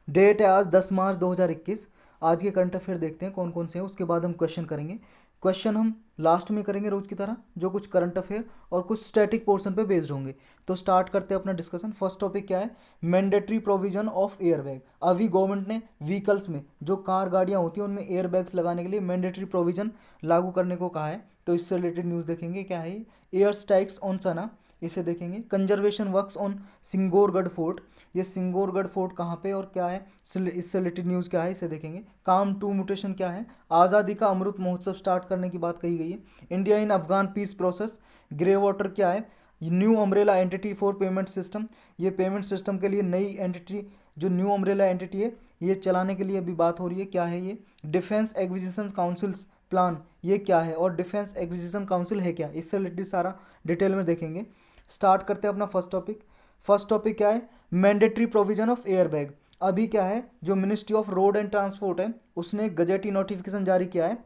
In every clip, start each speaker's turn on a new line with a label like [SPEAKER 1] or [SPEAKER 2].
[SPEAKER 1] Date है आज 10 मार्च 2021। आज के करंट अफेयर देखते हैं कौन कौन से हैं, उसके बाद हम क्वेश्चन करेंगे। क्वेश्चन हम लास्ट में करेंगे रोज की तरह, जो कुछ करंट अफेयर और कुछ स्टैटिक पोर्शन पे बेस्ड होंगे। तो स्टार्ट करते हैं अपना डिस्कशन। फर्स्ट टॉपिक क्या है? Mandatory provision of air bag. अभी गवर्नमेंट ने व्हीकल्स में, जो कार गाड़ियाँ होती हैं उनमें एयर बैग्स लगाने के लिए मैंडेटरी प्रोविजन लागू करने को कहा है। तो इससे रिलेटेड न्यूज़ देखेंगे। क्या है? एयर स्ट्राइक्स ऑन सना, इसे देखेंगे। Conservation works on Singorgarh fort, ये सिंगोरगढ़ फोर्ट कहाँ पे और क्या है, इससे रिलेटेड न्यूज़ क्या है इसे देखेंगे। काम टू म्यूटेशन क्या है? आज़ादी का अमृत महोत्सव स्टार्ट करने की बात कही गई है। India in Afghan peace process. Grey water क्या है? New umbrella entity for payment system, ये पेमेंट सिस्टम के लिए नई एंटिटी, जो न्यू अम्ब्रेला एंटिटी है ये चलाने के लिए अभी बात हो रही है। क्या है ये? डिफेंस एक्विजिशन काउंसिल्स प्लान, ये क्या है और डिफेंस एक्विजिशन काउंसिल है क्या, इससे रिलेटेड सारा डिटेल में देखेंगे। स्टार्ट करते हैं अपना फर्स्ट टॉपिक। फर्स्ट टॉपिक क्या है? Mandatory provision of air bag. अभी क्या है, जो ministry of road and transport है उसने गजेटी नोटिफिकेशन जारी किया है।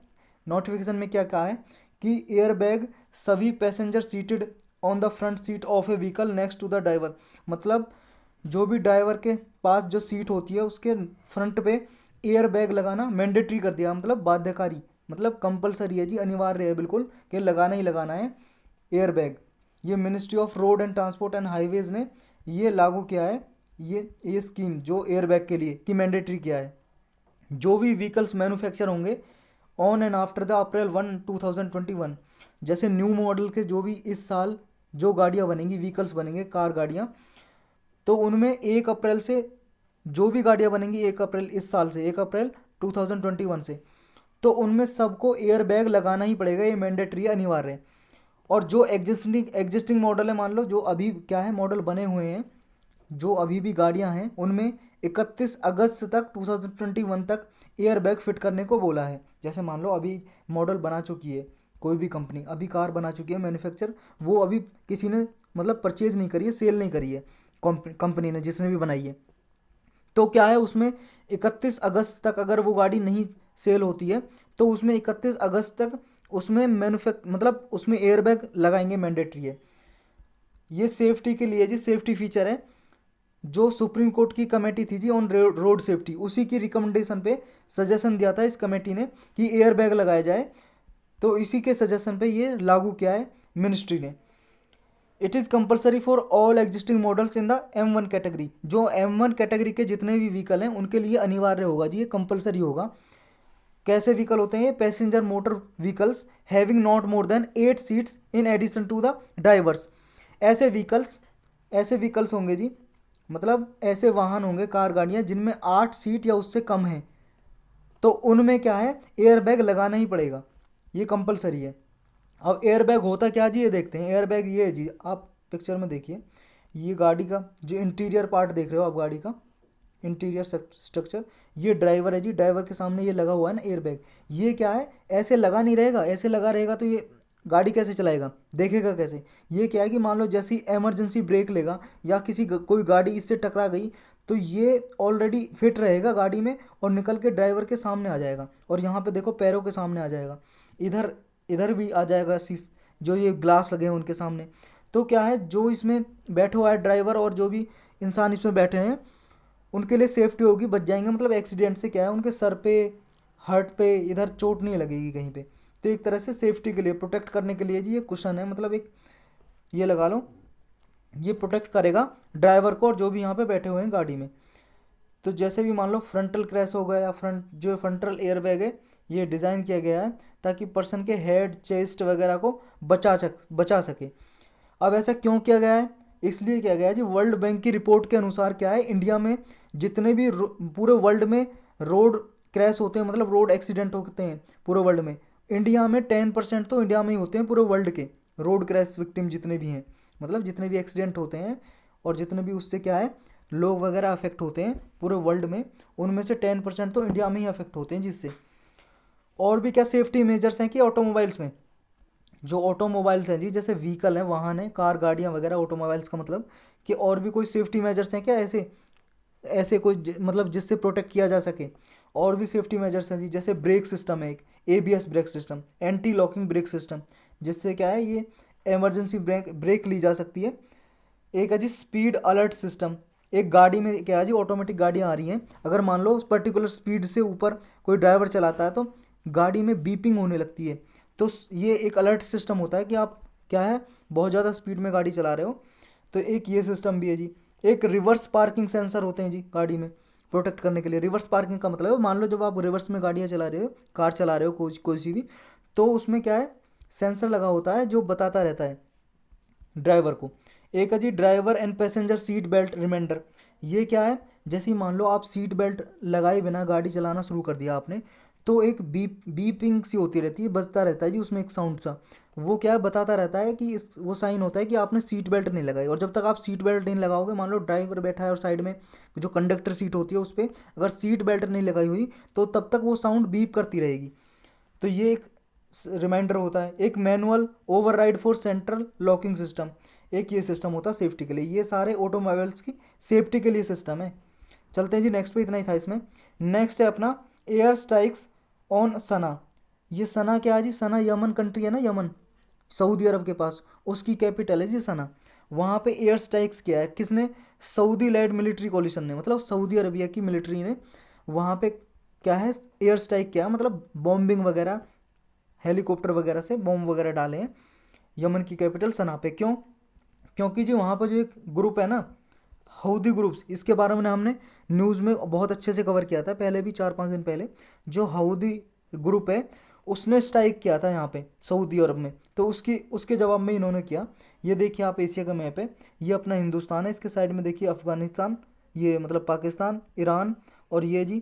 [SPEAKER 1] नोटिफिकेशन में क्या कहा है कि एयर बैग सभी passenger seated on the front seat of a vehicle next to the driver, मतलब जो भी ड्राइवर के पास जो सीट होती है उसके फ्रंट पे एयर बैग लगाना मैंडेटरी कर दिया, मतलब बाध्यकारी, मतलब कंपलसरी है जी, अनिवार्य है बिल्कुल कि लगाना ही लगाना है एयर बैग। ये ministry of road and transport and highways ने ये लागू किया है, ये स्कीम जो एयरबैग के लिए कि मैंडेटरी किया है। जो भी व्हीकल्स मैन्युफैक्चर होंगे on and after the April 2021, जैसे न्यू मॉडल के जो भी इस साल जो गाड़ियाँ बनेंगी, व्हीकल्स बनेंगे, कार गाड़ियाँ, तो उनमें 1 अप्रैल से जो भी गाड़ियाँ बनेंगी 1 अप्रैल इस साल से, 1 अप्रैल 2021 से, तो उनमें सबको एयर बैग लगाना ही पड़ेगा, ये मैंडेटरी अनिवार्य है। और जो एग्जिस्टिंग मॉडल है, मान लो जो अभी क्या है मॉडल बने हुए हैं, जो अभी भी गाड़ियां हैं उनमें 31 अगस्त तक 2021 तक एयर बैग फिट करने को बोला है। जैसे मान लो अभी मॉडल बना चुकी है कोई भी कंपनी, अभी कार बना चुकी है मैन्युफैक्चर, वो अभी किसी ने मतलब परचेज नहीं करी है, सेल नहीं करी है कंपनी ने जिसने भी बनाई है, तो क्या है उसमें 31 अगस्त तक अगर वो गाड़ी नहीं सेल होती है तो उसमें 31 अगस्त तक उसमें मतलब उसमें एयरबैग लगाएंगे, मैंडेटरी है। ये सेफ्टी के लिए जी, सेफ्टी फीचर है। जो सुप्रीम कोर्ट की कमेटी थी जी ऑन रोड सेफ्टी, उसी की रिकमेंडेशन पे सजेशन दिया था इस कमेटी ने कि एयरबैग लगाया जाए, तो इसी के सजेशन पे ये लागू किया है मिनिस्ट्री ने। It is compulsory for all existing models in the M1 category, जो M1 कैटेगरी के जितने भी व्हीकल हैं उनके लिए अनिवार्य होगा जी, ये कंपलसरी होगा। कैसे व्हीकल होते हैं ये? Passenger motor vehicles having not more than 8 seats in addition to the drivers. ऐसे व्हीकल्स होंगे जी, मतलब ऐसे वाहन होंगे, कार गाड़ियाँ जिनमें 8 सीट या उससे कम है, तो उनमें क्या है एयरबैग लगाना ही पड़ेगा, ये कंपलसरी है। अब एयरबैग होता क्या जी, ये देखते हैं। एयरबैग ये है जी, आप पिक्चर में देखिए, ये गाड़ी का जो इंटीरियर पार्ट देख रहे हो आप, गाड़ी का इंटीरियर स्ट्रक्चर, ये ड्राइवर है जी, ड्राइवर के सामने ये लगा हुआ है ना एयरबैग। ये क्या है, ऐसे लगा नहीं रहेगा, ऐसे लगा रहेगा तो ये गाड़ी कैसे चलाएगा, देखेगा कैसे? ये क्या है कि मान लो जैसी इमरजेंसी ब्रेक लेगा या कोई गाड़ी इससे टकरा गई, तो ये ऑलरेडी फिट रहेगा गाड़ी में और निकल के ड्राइवर के सामने आ जाएगा, और यहाँ पे देखो पैरों के सामने आ जाएगा, इधर इधर भी आ जाएगा शीश, जो ये ग्लास लगे हैं उनके सामने। तो क्या है, जो इसमें बैठा हुआ है ड्राइवर और जो भी इंसान इसमें बैठे हैं उनके लिए सेफ्टी होगी, बच जाएंगे, मतलब एक्सीडेंट से क्या है उनके सर पे, हर्ट पे इधर चोट नहीं लगेगी कहीं पे। तो एक तरह से सेफ्टी के लिए, प्रोटेक्ट करने के लिए जी ये कुशन है, मतलब एक ये लगा लो, ये प्रोटेक्ट करेगा ड्राइवर को और जो भी यहाँ पे बैठे हुए हैं गाड़ी में। तो जैसे भी मान लो फ्रंटल क्रैश हो गया या फ्रंटल एयरबैग है, ये डिज़ाइन किया गया है ताकि पर्सन के हेड, चेस्ट वगैरह को बचा सके। अब ऐसा क्यों किया गया है? इसलिए किया गया है जी, वर्ल्ड बैंक की रिपोर्ट के अनुसार क्या है, इंडिया में जितने भी पूरे वर्ल्ड में रोड क्रैश होते हैं, मतलब रोड एक्सीडेंट होते हैं पूरे वर्ल्ड में, इंडिया में 10% तो इंडिया में ही होते हैं पूरे वर्ल्ड के रोड क्रैश विक्टिम जितने भी हैं, मतलब जितने भी एक्सीडेंट होते हैं और जितने भी उससे क्या है लोग वगैरह अफेक्ट होते हैं पूरे वर्ल्ड में, उनमें से 10% तो इंडिया में ही अफेक्ट होते हैं जिससे। और भी क्या सेफ्टी मेजर्स हैं कि ऑटोमोबाइल्स में, जो ऑटोमोबाइल्स हैं जी, जैसे व्हीकल हैं, वाहन है, कार गाड़ियाँ वगैरह, ऑटोमोबाइल्स का मतलब कि और भी कोई सेफ्टी मेजर्स हैं क्या ऐसे, ऐसे कोई मतलब जिससे प्रोटेक्ट किया जा सके? और भी सेफ्टी मेजर्स हैं जी, जैसे ब्रेक सिस्टम है एक, ABS brake system, anti locking brake system, जिससे क्या है ये इमरजेंसी ब्रेक ली जा सकती है। एक है जी स्पीड अलर्ट सिस्टम, एक गाड़ी में क्या है जी, ऑटोमेटिक गाड़ियाँ आ रही हैं, अगर मान लो पर्टिकुलर स्पीड से ऊपर कोई ड्राइवर चलाता है तो गाड़ी में बीपिंग होने लगती है। तो ये एक अलर्ट सिस्टम होता है कि आप क्या है, बहुत ज़्यादा स्पीड में गाड़ी चला रहे हो। तो एक ये सिस्टम भी है जी। एक रिवर्स पार्किंग सेंसर होते हैं जी गाड़ी में प्रोटेक्ट करने के लिए। रिवर्स पार्किंग का मतलब है, मान लो जब आप रिवर्स में गाड़ियाँ चला रहे हो, कार चला रहे हो, कोई सी भी, तो उसमें क्या है, सेंसर लगा होता है जो बताता रहता है ड्राइवर को। एक है जी driver and passenger seat belt reminder. ये क्या है, जैसे ही मान लो आप सीट बेल्ट लगाए बिना गाड़ी चलाना शुरू कर दिया आपने, तो एक बीपिंग सी होती रहती है, बजता रहता है जी उसमें एक साउंड सा। वो क्या है, बताता रहता है कि वो साइन होता है कि आपने सीट बेल्ट नहीं लगाई। और जब तक आप सीट बेल्ट नहीं लगाओगे, मान लो ड्राइवर बैठा है और साइड में जो कंडक्टर सीट होती है उस पर अगर सीट बेल्ट नहीं लगाई हुई, तो तब तक वो साउंड बीप करती रहेगी। तो ये एक रिमाइंडर होता है। एक manual override for central locking system, एक ये सिस्टम होता है सेफ्टी के लिए। ये सारे ऑटोमोबाइल्स की सेफ्टी के लिए सिस्टम है। चलते हैं जी नेक्स्ट पे, इतना ही था इसमें। नेक्स्ट है अपना एयर स्ट्राइक्स ऑन सना। ये सना क्या है जी, सना यमन कंट्री है ना, यमन सऊदी अरब के पास, उसकी कैपिटल है जी सना। वहाँ पे एयर स्ट्राइक्स किया है किसने, सऊदी लेड मिलिट्री कोलिशन ने, मतलब सऊदी अरबिया की मिलिट्री ने वहाँ पे क्या है, एयर स्ट्राइक किया, मतलब बॉम्बिंग वगैरह, हेलीकॉप्टर वगैरह से बॉम्ब वगैरह डाले हैं यमन की कैपिटल सना पे। क्यों, क्योंकि जो वहाँ पर जो एक ग्रुप है ना, हौदी ग्रुप्स, इसके बारे में हमने न्यूज़ में बहुत अच्छे से कवर किया था पहले भी, 4-5 दिन पहले। जो हौदी ग्रुप है उसने स्ट्राइक किया था यहाँ पे सऊदी अरब में, तो उसके जवाब में इन्होंने किया। ये देखिए आप एशिया का मैप है, ये अपना हिंदुस्तान है, इसके साइड में देखिए अफ़गानिस्तान, ये मतलब पाकिस्तान, ईरान, और ये जी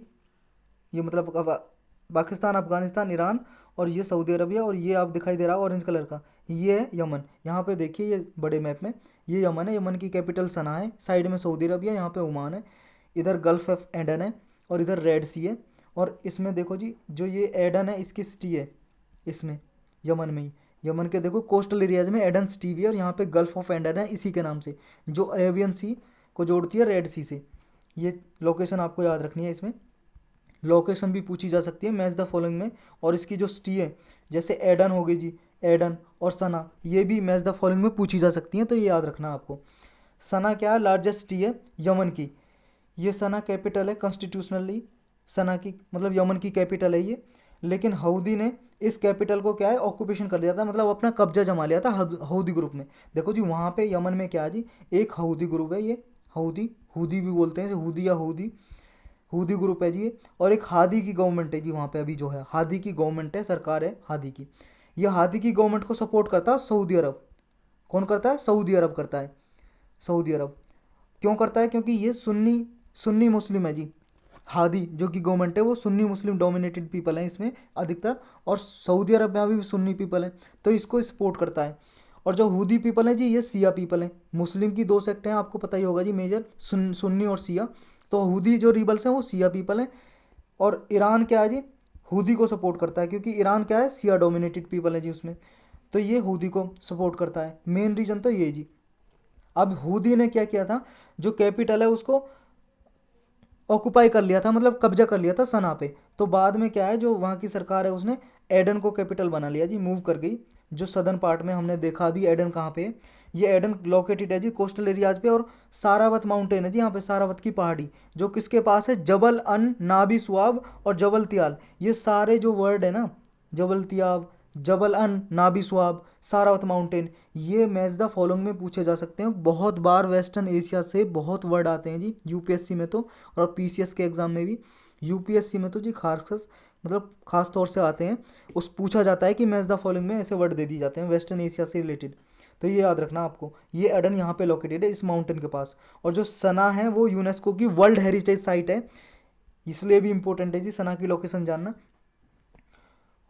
[SPEAKER 1] ये मतलब पाकिस्तान, अफगानिस्तान, ईरान, और ये सऊदी अरबिया, और ये आप दिखाई दे रहा है ऑरेंज कलर का, ये है यमन। यहाँ पे देखिए ये बड़े मैप में ये यमन है, यमन की कैपिटल सना है, साइड में सऊदी अरबिया, यहाँ पे ओमान है, इधर गल्फ ऑफ एडन है, और इधर रेड सी है। और इसमें देखो जी, जो ये एडन है इसकी सिटी है इसमें, यमन में ही, यमन के देखो कोस्टल एरियाज में एडन सिटी भी है, और यहाँ पे गल्फ ऑफ एडन है इसी के नाम से, जो अरेबियन सी को जोड़ती है रेड सी से। ये लोकेशन आपको याद रखनी है इसमें। लोकेशन भी पूछी जा सकती है मैच द फॉलोइंग में। और इसकी जो सिटी है, जैसे एडन हो गई जी, एडन और सना, ये भी मैच द फॉलोइंग में पूछी जा सकती हैं, तो ये याद रखना आपको। सना क्या है, लार्जेस्ट सिटी है यमन की। ये सना कैपिटल है कॉन्स्टिट्यूशनली, सना की मतलब यमन की कैपिटल है ये। लेकिन हौदी ने इस कैपिटल को क्या है, ऑक्यूपेशन कर लिया था, मतलब अपना कब्जा जमा लिया था हौदी ग्रुप में। देखो जी वहाँ पे यमन में क्या है जी, एक हौदी ग्रुप है, ये हौदी, हूदी भी बोलते हैं, हूदी या हूदी, हूदी ग्रुप है जी ये। और एक हादी की गवर्नमेंट है जी वहाँ पे, अभी जो है हादी की गवर्नमेंट है, सरकार है हादी की। ये हादी की गवर्नमेंट को सपोर्ट करता है सऊदी अरब। कौन करता है, सऊदी अरब करता है, सऊदी अरब। क्यों करता है, क्योंकि ये सुन्नी सुन्नी मुस्लिम है जी। हादी जो कि गवर्नमेंट है वो सुन्नी मुस्लिम डोमिनेटेड पीपल हैं इसमें अधिकतर, और सऊदी अरब में अभी भी सुन्नी पीपल है, तो इसको सपोर्ट करता है। और जो हूदी पीपल है जी, ये सिया पीपल है। मुस्लिम की दो सेक्ट हैं, आपको पता ही होगा जी, मेजर सुन्नी और सिया। तो हूदी जो रिबल्स हैं वो सिया पीपल हैं। और ईरान क्या है जी, हूदी को सपोर्ट करता है, क्योंकि ईरान क्या है, सिया डोमिनेटेड पीपल है जी उसमें, तो ये हूदी को सपोर्ट करता है। मेन रीजन तो ये जी। अब हूदी ने क्या किया था, जो कैपिटल है उसको ऑक्यूपाई कर लिया था, मतलब कब्जा कर लिया था सना पे। तो बाद में क्या है, जो वहाँ की सरकार है उसने एडन को कैपिटल बना लिया जी, मूव कर गई। जो सदर्न पार्ट में हमने देखा अभी एडन कहाँ पे है, ये एडन लोकेटेड है जी कोस्टल एरियाज पे। और सारावत माउंटेन है जी यहाँ पे, सारावत की पहाड़ी, जो किसके पास है, जबल अन नाबी सुआब और जबल तियाल। ये सारे जो वर्ड है ना, जबल तियाब, जबल अन नाबी सुआब, सारावत माउंटेन, ये मैच द फॉलोइंग में पूछे जा सकते हैं। बहुत बार वेस्टर्न एशिया से बहुत वर्ड आते हैं जी यूपीएससी में तो, और पीसीएस के एग्ज़ाम में भी। यूपीएससी में तो जी खास मतलब खास तौर से आते हैं, उस पूछा जाता है कि मैच द फॉलोइंग में ऐसे वर्ड दे दिए जाते हैं वेस्टर्न एशिया से रिलेटेड। तो ये याद रखना आपको, ये एडन यहाँ पे लोकेटेड है इस माउंटेन के पास। और जो सना है वो यूनेस्को की वर्ल्ड हेरिटेज साइट है, इसलिए भी इंपॉर्टेंट है जी सना की लोकेशन जानना।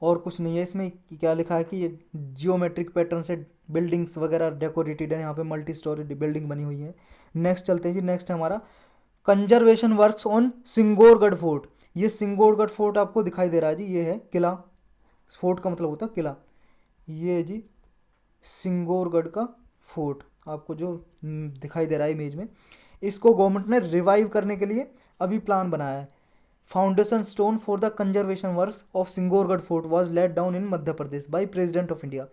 [SPEAKER 1] और कुछ नहीं है इसमें, क्या लिखा है कि ये जियोमेट्रिक पैटर्न से बिल्डिंग्स वगैरह डेकोरेटेड है, यहाँ पे मल्टी स्टोरी बिल्डिंग बनी हुई है। नेक्स्ट चलते हैं जी, नेक्स्ट है हमारा conservation works on Singorgarh fort. ये सिंगोरगढ़ फोर्ट आपको दिखाई दे रहा है जी, ये है किला, फोर्ट का मतलब होता है किला। ये है जी सिंगोरगढ़ का फोर्ट, आपको जो दिखाई दे रहा है इमेज में। इसको गवर्नमेंट ने रिवाइव करने के लिए अभी प्लान बनाया है। Foundation stone for the conservation works of Singorgarh fort was laid down in Madhya Pradesh by president of India.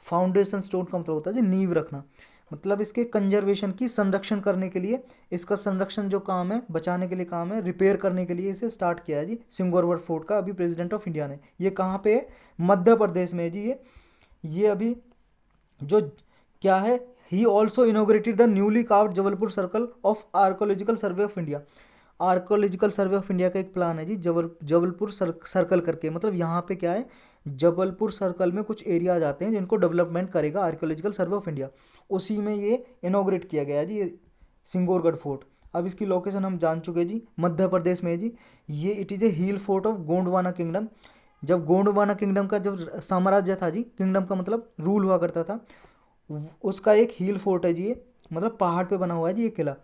[SPEAKER 1] Foundation stone का मतलब होता है जी नींव रखना, मतलब इसके कंजर्वेशन की संरक्षण करने के लिए, इसका संरक्षण जो काम है, बचाने के लिए काम है, रिपेयर करने के लिए इसे स्टार्ट किया है जी सिंगोरगढ़ फोर्ट का अभी प्रेसिडेंट ऑफ इंडिया ने। ये कहाँ पे है? मध्य प्रदेश में है जी। ये अभी जो क्या है, he also inaugurated the newly carved Jabalpur circle of archaeological survey of India. Archaeological survey of India का एक प्लान है जी जबलपुर सर्कल करके, मतलब यहाँ पे क्या है, जबलपुर सर्कल में कुछ एरियाज आते हैं जिनको डेवलपमेंट करेगा आर्कोलॉजिकल सर्वे ऑफ इंडिया, उसी में ये इनोग्रेट किया गया है जी ये सिंगोरगढ़ फोर्ट। अब इसकी लोकेशन हम जान चुके हैं जी, मध्य प्रदेश में है जी। ये it is a hill fort of Gondwana kingdom. जब गोंडवाना किंगडम का जब साम्राज्य था जी, किंगडम का मतलब रूल हुआ करता था, उसका एक हिल फोर्ट है जी ये, मतलब पहाड़ पे बना हुआ है जी ये किला।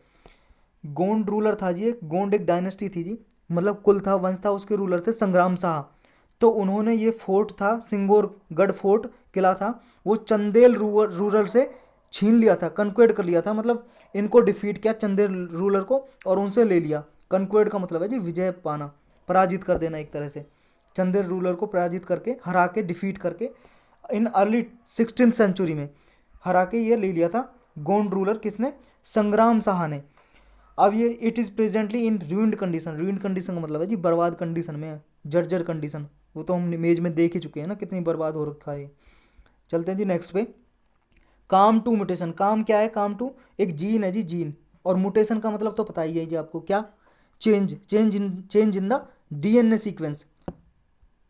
[SPEAKER 1] गोंड रूलर था जी, एक गोंड एक डायनेस्टी थी जी, मतलब कुल था, वंश था, उसके रूलर थे संग्राम शाह। तो उन्होंने ये फोर्ट था, सिंगोरगढ़ फोर्ट किला था, वो चंदेल रूरल से छीन लिया था, कन्क्वेड कर लिया था, मतलब इनको डिफीट किया चंदेल रूलर को और उनसे ले लिया। कन्क्वेड का मतलब है जी विजय पाना, पराजित कर देना एक तरह से। चंदेल रूलर को पराजित करके, हरा के, डिफीट करके इन अर्ली 16th सेंचुरी में हरा के ये ले लिया था गोंड रूलर, किसने? संग्राम शाह ने। अब ये it is presently in ruined condition. Ruined condition का मतलब है जी बर्बाद कंडीशन में, जर्जर कंडीशन। वो तो हम इमेज में देख ही चुके हैं ना कितनी बर्बाद हो रखा है। चलते हैं जी नेक्स्ट पे। काम टू म्यूटेशन। काम क्या है? काम टू एक जीन है जी, जीन। और म्यूटेशन का मतलब तो पता ही है जी आपको, क्या? Change in the DNA sequence.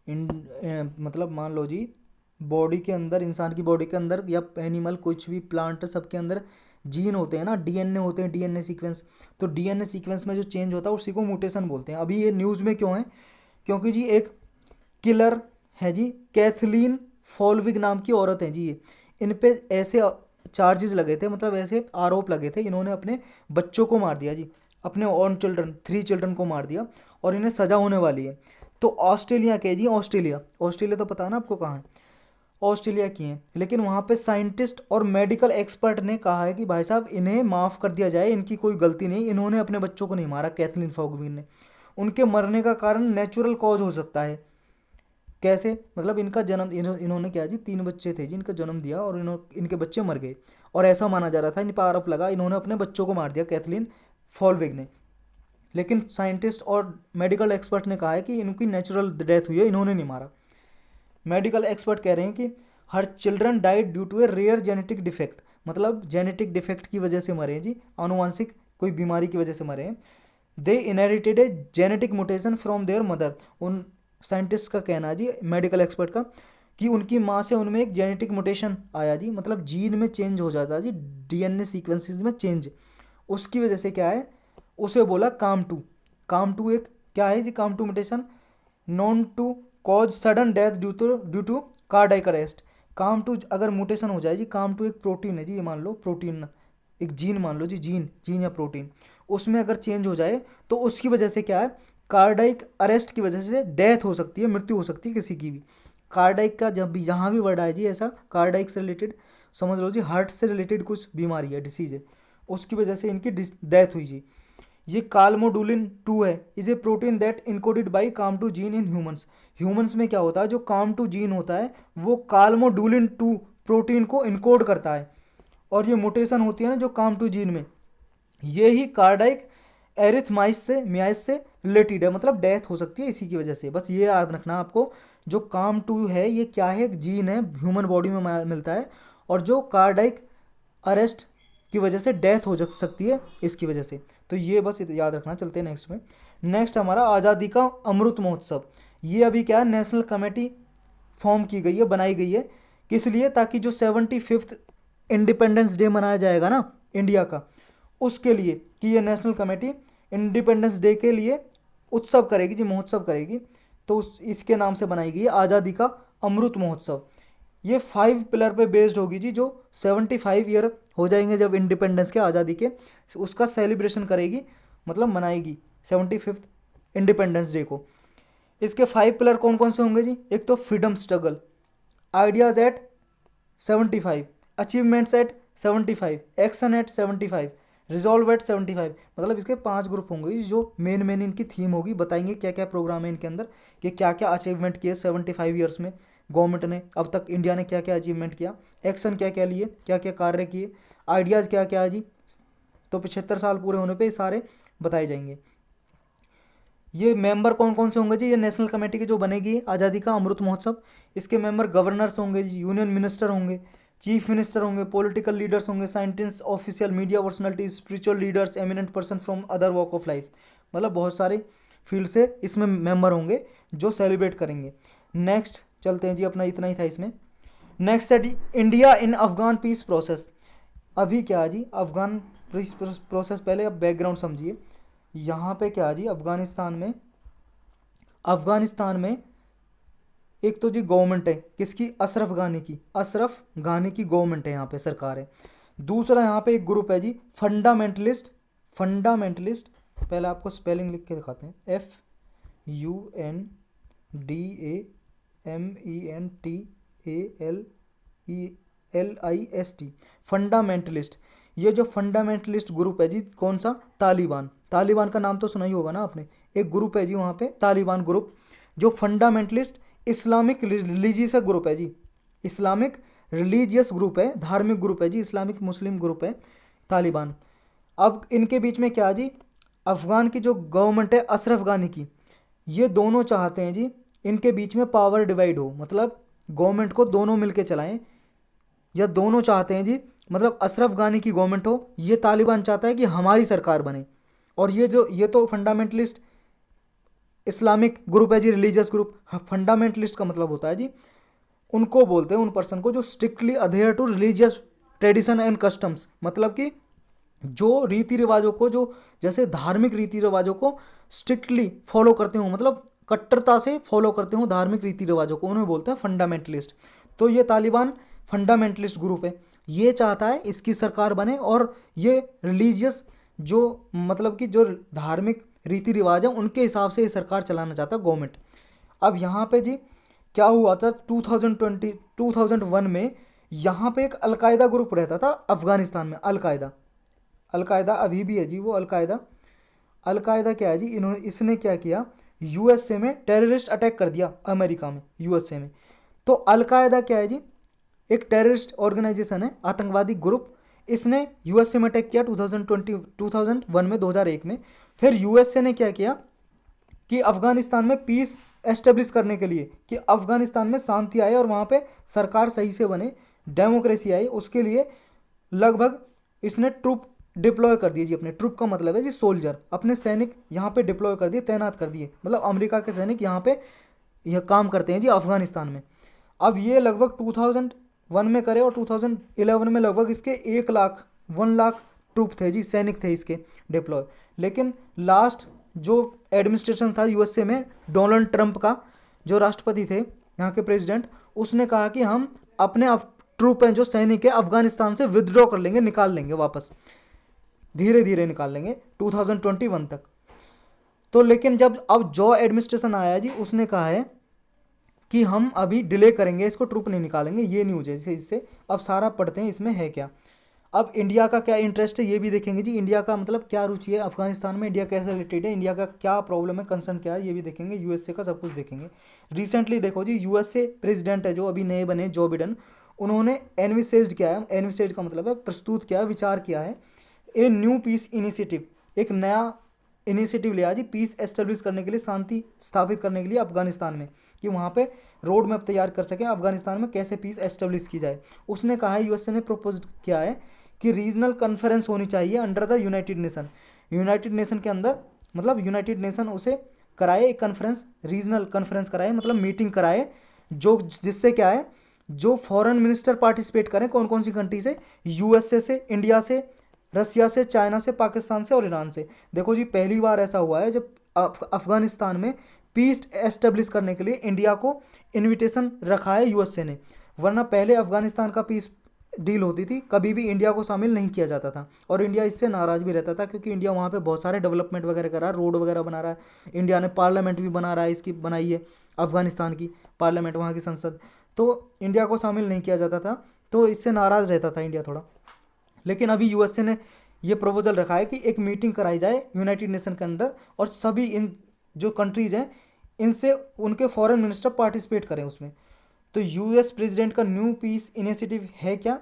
[SPEAKER 1] मतलब मान लो जी बॉडी के अंदर, इंसान की बॉडी के अंदर या एनिमल, कुछ भी प्लांट, सबके अंदर जीन होते हैं ना, डीएनए होते हैं, डीएनए सीक्वेंस। तो डीएनए सीक्वेंस में जो चेंज होता है उसी को म्यूटेशन बोलते हैं। अभी ये न्यूज़ में क्यों है? क्योंकि जी एक किलर है जी, कैथलीन फॉलविग नाम की औरत है जी, ये इन पे ऐसे चार्जेस लगे थे, मतलब ऐसे आरोप लगे थे, इन्होंने अपने बच्चों को मार दिया जी, अपने ओन चिल्ड्रन, 3 चिल्ड्रन को मार दिया और इन्हें सजा होने वाली है। तो ऑस्ट्रेलिया के जी, ऑस्ट्रेलिया, ऑस्ट्रेलिया तो पता है ना आपको कहाँ है, ऑस्ट्रेलिया की हैं। लेकिन वहाँ पे साइंटिस्ट और मेडिकल एक्सपर्ट ने कहा है कि भाई साहब इन्हें माफ़ कर दिया जाए, इनकी कोई गलती नहीं, इन्होंने अपने बच्चों को नहीं मारा, कैथलीन फॉगविन ने। उनके मरने का कारण नेचुरल कॉज हो सकता है। कैसे? मतलब इनका जन्म, इन्होंने क्या जी, 3 बच्चे थे जी, इनका जन्म दिया और इनके बच्चे मर गए, और ऐसा माना जा रहा था, इन पर आरोप लगा इन्होंने अपने बच्चों को मार दिया, कैथलीन फॉलविग ने। लेकिन साइंटिस्ट और मेडिकल एक्सपर्ट ने कहा है कि इनकी नेचुरल डेथ हुई है, इन्होंने नहीं मारा। मेडिकल एक्सपर्ट कह रहे हैं कि हर children died due to a rare genetic defect, मतलब जेनेटिक डिफेक्ट की वजह से मरे हैं जी, आनुवांशिक कोई बीमारी की वजह से मरे हैं। They inherited a genetic mutation from their mother. उन साइंटिस्ट का कहना है जी, मेडिकल एक्सपर्ट का, कि उनकी माँ से उनमें एक जेनेटिक म्यूटेशन आया जी, मतलब जीन में चेंज हो जाता है जी, डीएनए सीक्वेंसेस में चेंज। उसकी वजह से क्या है, उसे बोला काम टू। काम टू एक क्या है जी, काम two mutation known to cause sudden death due to cardiac arrest. काम टू अगर म्यूटेशन हो जाए जी, काम टू एक प्रोटीन है जी, ये मान लो प्रोटीन, एक जीन मान लो जी, जीन या प्रोटीन, उसमें अगर चेंज हो जाए तो उसकी वजह से क्या है, कार्डियक अरेस्ट की वजह से डेथ हो सकती है, मृत्यु हो सकती है किसी की भी। कार्डियक का जब भी जहाँ भी वर्ड आए जी ऐसा, कार्डियक से रिलेटेड समझ लो जी, हार्ट से रिलेटेड कुछ बीमारी है, डिसीज है, उसकी वजह से इनकी डेथ हुई जी। ये कालमोडुलिन 2 है, is a protein that encoded by calm two gene in humans. Humans में क्या होता है, जो काम टू जीन होता है वो कालमोडुलिन 2 प्रोटीन को इनकोड करता है, और ये म्यूटेशन होती है ना जो काम टू जीन में, ये ही कार्डियक एरिथमाइस से रिलेटेड है, मतलब डेथ हो सकती है इसी की वजह से। बस ये याद रखना आपको, जो काम टू है ये क्या है, एक जीन है, ह्यूमन बॉडी में मिलता है, और जो कार्डियक अरेस्ट की वजह से डेथ हो सकती है इसकी वजह से। तो ये बस याद रखना। चलते हैं नेक्स्ट में। नेक्स्ट हमारा आज़ादी का अमृत महोत्सव। ये अभी क्या है, नेशनल कमेटी फॉर्म की गई है, बनाई गई है, किस लिए? ताकि जो 75th इंडिपेंडेंस डे मनाया जाएगा ना इंडिया का, उसके लिए, कि ये नेशनल कमेटी इंडिपेंडेंस डे के लिए उत्सव करेगी जी, महोत्सव करेगी। तो इसके नाम से बनाई गई है आज़ादी का अमृत महोत्सव। ये 5 पिलर पे बेस्ड होगी जी, जो 75 ईयर हो जाएंगे जब इंडिपेंडेंस के, आज़ादी के, उसका सेलिब्रेशन करेगी, मतलब मनाएगी 75th इंडिपेंडेंस डे को। इसके 5 पिलर कौन कौन से होंगे जी? एक तो freedom struggle, ideas at 75, achievements at 75, action at 75, resolve at 75। मतलब इसके 5 ग्रुप होंगे जो मेन इनकी थीम होगी, बताएंगे क्या क्या प्रोग्राम है इनके अंदर, कि क्या क्या अचीवमेंट किए 75 ईयर्स में गवर्नमेंट ने, अब तक इंडिया ने क्या क्या अचीवमेंट किया, एक्शन क्या क्या लिए, क्या क्या कार्य किए, आइडियाज़ क्या क्या है जी, तो 75 साल पूरे होने पे सारे बताए जाएंगे। ये मेंबर कौन कौन से होंगे जी, ये नेशनल कमेटी की जो बनेगी आज़ादी का अमृत महोत्सव, इसके मेंबर गवर्नर्स होंगे जी, यूनियन मिनिस्टर होंगे, चीफ मिनिस्टर होंगे, पॉलिटिकल लीडर्स होंगे, scientist, official, media personality, spiritual leaders, eminent person from other walk of life, मतलब बहुत सारे फील्ड से इसमें मेंबर होंगे जो सेलिब्रेट करेंगे। नेक्स्ट चलते हैं जी, अपना इतना ही था इसमें। नेक्स्ट है जी India in Afghan peace process. अभी क्या है जी अफगान पीस प्रोसेस, पहले अब बैकग्राउंड समझिए। यहाँ पे क्या है जी, अफगानिस्तान में एक तो जी गवर्नमेंट है किसकी, अशरफ गानी की, अशरफ गानी की गवर्नमेंट है यहाँ पे, सरकार है। दूसरा यहाँ पे एक ग्रुप है जी फंडामेंटलिस्ट, पहले आपको स्पेलिंग लिख के दिखाते हैं, FUNDAMENTALIST, फंडामेंटलिस्ट। ये जो फंडामेंटलिस्ट ग्रुप है जी, कौन सा, तालिबान का नाम तो सुना ही होगा ना आपने। एक ग्रुप है जी वहाँ पे तालिबान ग्रुप, जो फंडामेंटलिस्ट इस्लामिक रिलीजियस ग्रुप है जी, इस्लामिक रिलीजियस ग्रुप है, धार्मिक ग्रुप है जी, इस्लामिक मुस्लिम ग्रुप है तालिबान। अब इनके बीच में क्या जी, अफगान की जो गवर्नमेंट है अशरफ गानी की, ये दोनों चाहते हैं जी इनके बीच में पावर डिवाइड हो, मतलब गवर्नमेंट को दोनों मिलके चलाएं, या दोनों चाहते हैं जी, मतलब अशरफ गानी की गवर्नमेंट हो, ये तालिबान चाहता है कि हमारी सरकार बने। और ये तो फंडामेंटलिस्ट इस्लामिक ग्रुप है जी, रिलीजियस ग्रुप। फंडामेंटलिस्ट का मतलब होता है जी, उनको बोलते हैं उन पर्सन को जो strictly adhere to religious tradition and customs, मतलब कि जो रीति रिवाजों को, जो जैसे धार्मिक रीति रिवाजों को स्ट्रिक्टली फॉलो करते हो, मतलब कट्टरता से फॉलो करते हो धार्मिक रीति रिवाजों को, उन्हें बोलते हैं फंडामेंटलिस्ट। तो ये तालिबान फंडामेंटलिस्ट ग्रुप है, ये चाहता है इसकी सरकार बने, और ये रिलीजियस जो मतलब कि जो धार्मिक रीति रिवाज है उनके हिसाब से ये सरकार चलाना चाहता है गवर्नमेंट। अब यहाँ पे जी क्या हुआ था 2001 में, यहाँ पे एक अलकायदा ग्रुप रहता था अफगानिस्तान में, अलकायदा अभी भी है जी वो अलकायदा क्या है जी, इसने क्या किया, यूएसए में टेररिस्ट अटैक कर दिया, अमेरिका में, यूएसए में। तो अलकायदा क्या है जी, एक टेररिस्ट ऑर्गेनाइजेशन है, आतंकवादी ग्रुप, इसने यूएसए में अटैक किया 2001 में, 2001 में। फिर यूएसए ने क्या किया कि अफगानिस्तान में पीस एस्टेब्लिश करने के लिए, कि अफगानिस्तान में शांति आए और वहाँ पे सरकार सही से बने, डेमोक्रेसी आए, उसके लिए लगभग इसने ट्रूप डिप्लॉय कर दिए जी, अपने ट्रूप का मतलब है जी सोल्जर, अपने सैनिक यहाँ पे डिप्लॉय कर दिए, तैनात कर दिए, मतलब अमेरिका के सैनिक यहाँ पे यह काम करते हैं जी अफगानिस्तान में। अब ये लगभग 2001 में करे, और 2011 में लगभग इसके 1 लाख ट्रूप थे जी, सैनिक थे इसके डिप्लॉय। लेकिन लास्ट जो एडमिनिस्ट्रेशन था यूएसए में, डोनाल्ड ट्रंप का जो राष्ट्रपति थे यहाँ के प्रेसिडेंट, उसने कहा कि हम अपने ट्रूप हैं जो सैनिक है अफगानिस्तान से विदड्रॉ कर लेंगे, निकाल लेंगे वापस, धीरे धीरे निकाल लेंगे 2021 तक। तो लेकिन जब अब जो एडमिनिस्ट्रेशन आया जी, उसने कहा है कि हम अभी डिले करेंगे, इसको ट्रूप नहीं निकालेंगे, ये न्यूज़ है इससे। अब सारा पढ़ते हैं इसमें है क्या। अब इंडिया का क्या इंटरेस्ट है ये भी देखेंगे जी, इंडिया का मतलब क्या रुचि है अफगानिस्तान में, इंडिया कैसे रिलेटेड है, इंडिया का क्या प्रॉब्लम है, कंसर्न क्या है, ये भी देखेंगे, यूएसए का सब कुछ देखेंगे। रिसेंटली देखो जी, यूएसए प्रेसिडेंट है जो अभी नए बने, जो बिडेन, उन्होंने एनविसेज्ड किया है, एनविसेज का मतलब है प्रस्तुत किया, विचार किया है, ए न्यू पीस इनिशिएटिव, एक नया इनिशिएटिव लिया जी पीस एस्टेब्लिश करने के लिए, शांति स्थापित करने के लिए अफगानिस्तान में, कि वहाँ पे रोड मैप तैयार कर सकें अफगानिस्तान में कैसे पीस एस्टेब्लिश की जाए। उसने कहा है, यूएसए ने प्रपोज किया है कि रीजनल कॉन्फ्रेंस होनी चाहिए under the United nation, United nation के अंदर, मतलब यूनाइटेड नेशन उसे कराए एक कॉन्फ्रेंस, रीजनल कॉन्फ्रेंस कराए, मतलब मीटिंग कराए, जो जिससे क्या है, जो फॉरेन मिनिस्टर पार्टिसिपेट करें, कौन कौन सी कंट्री से, यूएसए से, इंडिया से, रसिया से, चाइना से, पाकिस्तान से और ईरान से। देखो जी पहली बार ऐसा हुआ है जब अफगानिस्तान में पीस एस्टेब्लिश करने के लिए इंडिया को इनविटेशन रखा है यूएसए ने, वरना पहले अफगानिस्तान का पीस डील होती थी, कभी भी इंडिया को शामिल नहीं किया जाता था, और इंडिया इससे नाराज़ भी रहता था, क्योंकि इंडिया वहाँ पे बहुत सारे डेवलपमेंट वगैरह कर रहा है, रोड वगैरह बना रहा है, इंडिया ने पार्लियामेंट भी बना रहा है, इसकी बनाई है अफगानिस्तान की पार्लियामेंट, वहाँ की संसद, तो इंडिया को शामिल नहीं किया जाता था, तो इससे नाराज़ रहता था इंडिया थोड़ा। लेकिन अभी यूएसए ने ये प्रपोजल रखा है कि एक मीटिंग कराई जाए यूनाइटेड नेशन के अंदर, और सभी इन जो कंट्रीज़ हैं इनसे उनके फॉरेन मिनिस्टर पार्टिसिपेट करें उसमें। तो यूएस प्रेसिडेंट का न्यू पीस इनिशिएटिव है क्या,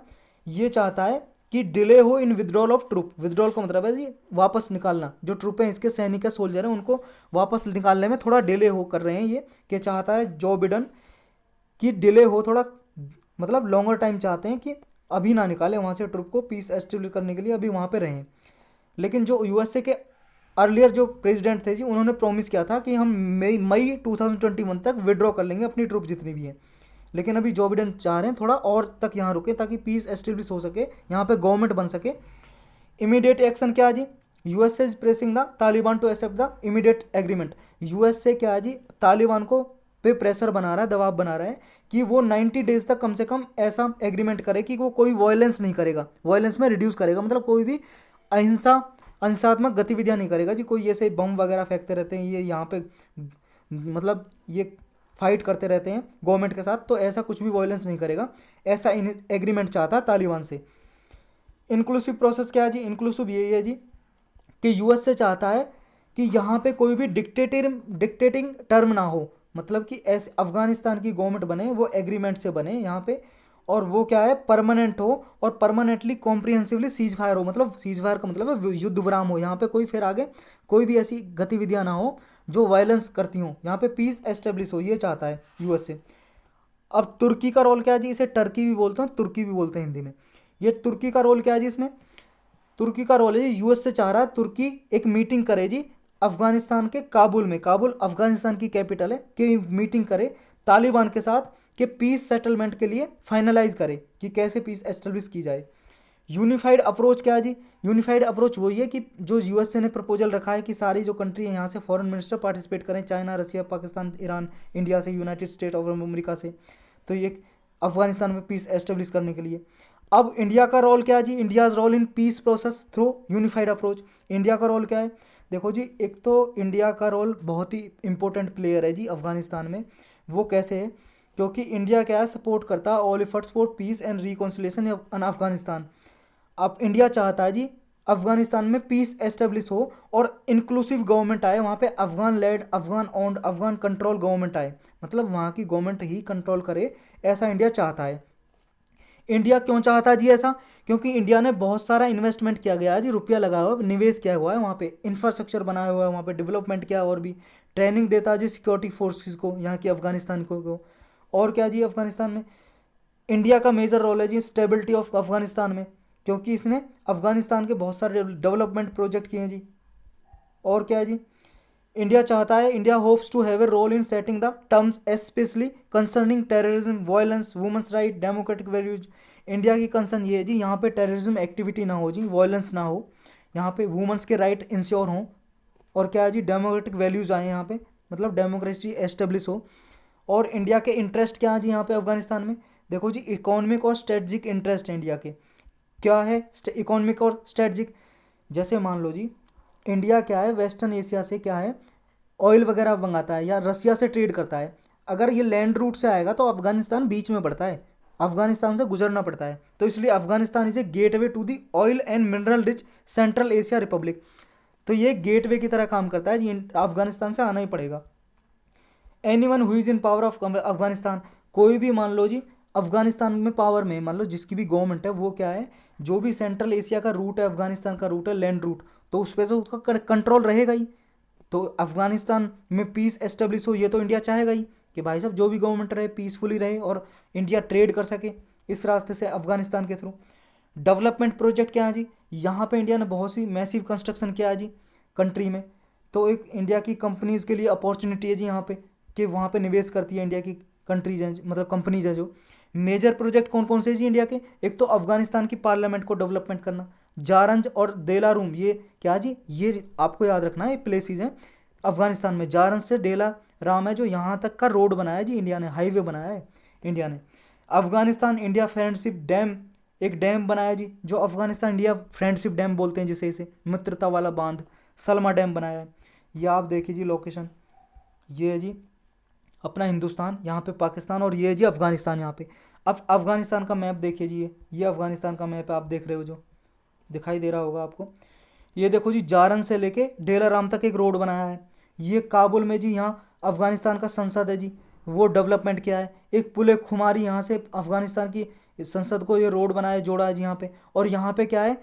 [SPEAKER 1] ये चाहता है कि डिले हो इन विदड्रॉल ऑफ ट्रूप। विदड्रॉल का मतलब है जी वापस निकालना, जो ट्रूप हैं इसके सैनिक है, सोल्जर हैं, उनको वापस निकालने में थोड़ा डिले हो कर रहे हैं। ये क्या चाहता है जो बिडेन कि डिले हो थोड़ा, मतलब लॉन्गर टाइम चाहते हैं कि अभी ना निकाले वहाँ से ट्रूप को, पीस एस्टेब्लिश करने के लिए अभी वहाँ पे रहें। लेकिन जो यूएसए के अर्लियर जो प्रेसिडेंट थे जी, उन्होंने प्रॉमिस किया था कि हम मई 2021 तक विड्रॉ कर लेंगे अपनी ट्रूप जितनी भी है। लेकिन अभी जो बिडेन चाह रहे हैं थोड़ा और तक यहाँ रुके ताकि पीस एस्टेब्लिश हो सके, यहाँ पे गवर्नमेंट बन सके। इमीडिएट एक्शन क्या है जी, USA is pressing the Taliban to accept the immediate agreement. USA क्या है जी, तालिबान को पे प्रेशर बना रहा है, दबाव बना रहा है कि वो 90 डेज तक कम से कम ऐसा एग्रीमेंट करे कि वो कोई वायलेंस नहीं करेगा, वायलेंस में रिड्यूस करेगा, मतलब कोई भी अहिंसा हिंसात्मक गतिविधियां नहीं करेगा जी। कोई ऐसे बम वगैरह फेंकते रहते हैं ये यहाँ पे, मतलब ये फाइट करते रहते हैं गवर्नमेंट के साथ, तो ऐसा कुछ भी वायलेंस नहीं करेगा, ऐसा एग्रीमेंट चाहता है तालिबान से। इंक्लूसिव प्रोसेस क्या है जी, इंक्लूसिव यही है जी कि यूएस से चाहता है कि यहाँ पे कोई भी डिक्टेटिंग टर्म ना हो, मतलब कि ऐसे अफगानिस्तान की गवर्नमेंट बने वो एग्रीमेंट से बने यहाँ पे, और वो क्या है परमानेंट हो और परमानेंटली कॉम्प्रिहेंसिवली सीज फायर हो, मतलब सीज फायर का मतलब है युद्ध विराम हो, यहाँ पे कोई फिर आगे कोई भी ऐसी गतिविधियाँ ना हो जो वायलेंस करती हों, यहाँ पे पीस एस्टेब्लिश हो, ये चाहता है यूएस से। अब तुर्की का रोल क्या है जी, इसे टर्की भी बोलते हैं, तुर्की भी बोलते हैं हिंदी में। ये तुर्की का रोल क्या है जी इसमें, तुर्की का रोल है जी, यूएस से चाह रहा है तुर्की एक मीटिंग करे जी अफगानिस्तान के काबुल में, काबुल अफगानिस्तान की कैपिटल है, कि मीटिंग करे तालिबान के साथ कि पीस सेटलमेंट के लिए फाइनलाइज करे कि कैसे पीस एस्टेब्लिश की जाए। यूनिफाइड अप्रोच क्या है जी, यूनिफाइड अप्रोच वही है कि जो यूएसए ने प्रपोजल रखा है कि सारी जो कंट्री है यहाँ से फॉरेन मिनिस्टर पार्टिसिपेट करें, चाइना, रसिया, पाकिस्तान, ईरान, इंडिया से, यूनाइटेड स्टेट ऑफ अमेरिका से, तो ये अफगानिस्तान में पीस एस्टेब्लिश करने के लिए। अब इंडिया का रोल क्या है जी, India's role in peace process through unified approach. India का रोल क्या है, देखो जी, एक तो इंडिया का रोल बहुत ही इंपॉर्टेंट प्लेयर है जी अफगानिस्तान में। वो कैसे है, क्योंकि इंडिया क्या है सपोर्ट करता है all efforts for peace and reconciliation in Afghanistan. अब इंडिया चाहता है जी अफगानिस्तान में पीस एस्टेब्लिश हो और इंक्लूसिव गवर्नमेंट आए वहाँ पे, Afghan led, Afghan owned, Afghan control government आए, मतलब वहाँ की गवर्नमेंट ही कंट्रोल करे, ऐसा इंडिया चाहता है। इंडिया क्यों चाहता है जी ऐसा, क्योंकि इंडिया ने बहुत सारा इन्वेस्टमेंट किया गया है जी, रुपया लगा हुआ है, निवेश किया हुआ है वहाँ पे, इंफ्रास्ट्रक्चर बनाया हुआ है वहाँ पे, डेवलपमेंट किया, और भी ट्रेनिंग देता है जी सिक्योरिटी फोर्सेस को यहाँ की अफगानिस्तान को। और क्या जी अफगानिस्तान में इंडिया का मेजर रोल है जी स्टेबिलिटी ऑफ अफगानिस्तान में, क्योंकि इसने अफगानिस्तान के बहुत सारे डेवलपमेंट प्रोजेक्ट किए हैं जी। और क्या है जी, इंडिया चाहता है, India hopes to have a role in setting the terms specially concerning terrorism, violence, women's right, democratic values. India की कंसर्न ये है जी यहाँ पे टेररिज्म एक्टिविटी ना हो जी, वायलेंस ना हो, यहाँ पे वुमेंस के राइट इंश्योर हों, और क्या है जी डेमोक्रेटिक वैल्यूज़ आए यहाँ पे, मतलब डेमोक्रेसी एस्टेब्लिश हो। और इंडिया के इंटरेस्ट क्या है जी यहाँ पे अफगानिस्तान में, देखो जी इकोनॉमिक और स्ट्रेटजिक इंटरेस्ट है इंडिया के। क्या है इकोनॉमिक और स्ट्रेटजिक, जैसे मान लो जी इंडिया क्या है वेस्टर्न एशिया से क्या है ऑयल वगैरह मंगाता है या रसिया से ट्रेड करता है, अगर ये लैंड रूट से आएगा तो अफगानिस्तान बीच में पड़ता है, अफगानिस्तान से गुजरना पड़ता है, तो इसलिए Afghanistan is a gateway to the oil and mineral rich Central Asia republic, तो ये गेट वे की तरह काम करता है जी, अफगानिस्तान से आना ही पड़ेगा। एनी वन हुई is in power of Afghanistan, कोई भी मान लो जी अफगानिस्तान में पावर में, मान लो जिसकी भी गवर्नमेंट है वो क्या है, जो भी सेंट्रल एशिया का रूट है, अफगानिस्तान का रूट है लैंड रूट, तो उस पर तो उसका कंट्रोल रहेगा ही, तो अफगानिस्तान में पीस एस्टेब्लिश हो ये तो इंडिया चाहेगा ही कि भाई साहब जो भी गवर्नमेंट रहे पीसफुली रहे और इंडिया ट्रेड कर सके इस रास्ते से अफगानिस्तान के थ्रू। डेवलपमेंट प्रोजेक्ट क्या है जी, यहाँ पे इंडिया ने बहुत सी मैसिव कंस्ट्रक्शन किया है जी कंट्री में, तो एक इंडिया की कंपनीज़ के लिए अपॉर्चुनिटी है जी यहाँ पे कि वहाँ पे निवेश करती है इंडिया की कंट्रीज हैं, मतलब कंपनीज हैं जो। मेजर प्रोजेक्ट कौन कौन से जी इंडिया के, एक तो अफगानिस्तान की पार्लियामेंट को डेवलपमेंट करना, जारंज और देलारूम, ये क्या जी, ये आपको याद रखना है, ये प्लेसेस हैं अफगानिस्तान में, जारंज से डेला राम है जो यहाँ तक का रोड बनाया जी इंडिया ने, हाईवे बनाया है इंडिया ने। अफगानिस्तान इंडिया फ्रेंडशिप डैम, एक डैम बनाया जी जो अफगानिस्तान इंडिया फ्रेंडशिप डैम बोलते हैं जिसे, इसे मित्रता वाला बांध, सलमा डैम बनाया है। ये आप देखिए जी लोकेशन, ये है जी अपना हिंदुस्तान, यहाँ पे पाकिस्तान, और ये है जी अफगानिस्तान यहाँ पे। अब अफगानिस्तान का मैप देखिए जी, ये अफगानिस्तान का मैप आप देख रहे हो जो दिखाई दे रहा होगा आपको, ये देखो जी जारन से लेके डेलाराम तक एक रोड बनाया है। ये काबुल में जी यहाँ अफगानिस्तान का संसद है जी, वो डेवलपमेंट किया है। एक पुल खुमारी यहाँ से अफगानिस्तान की इस संसद को ये रोड बनाया, जोड़ा है जी यहाँ पे। और यहाँ पे क्या है,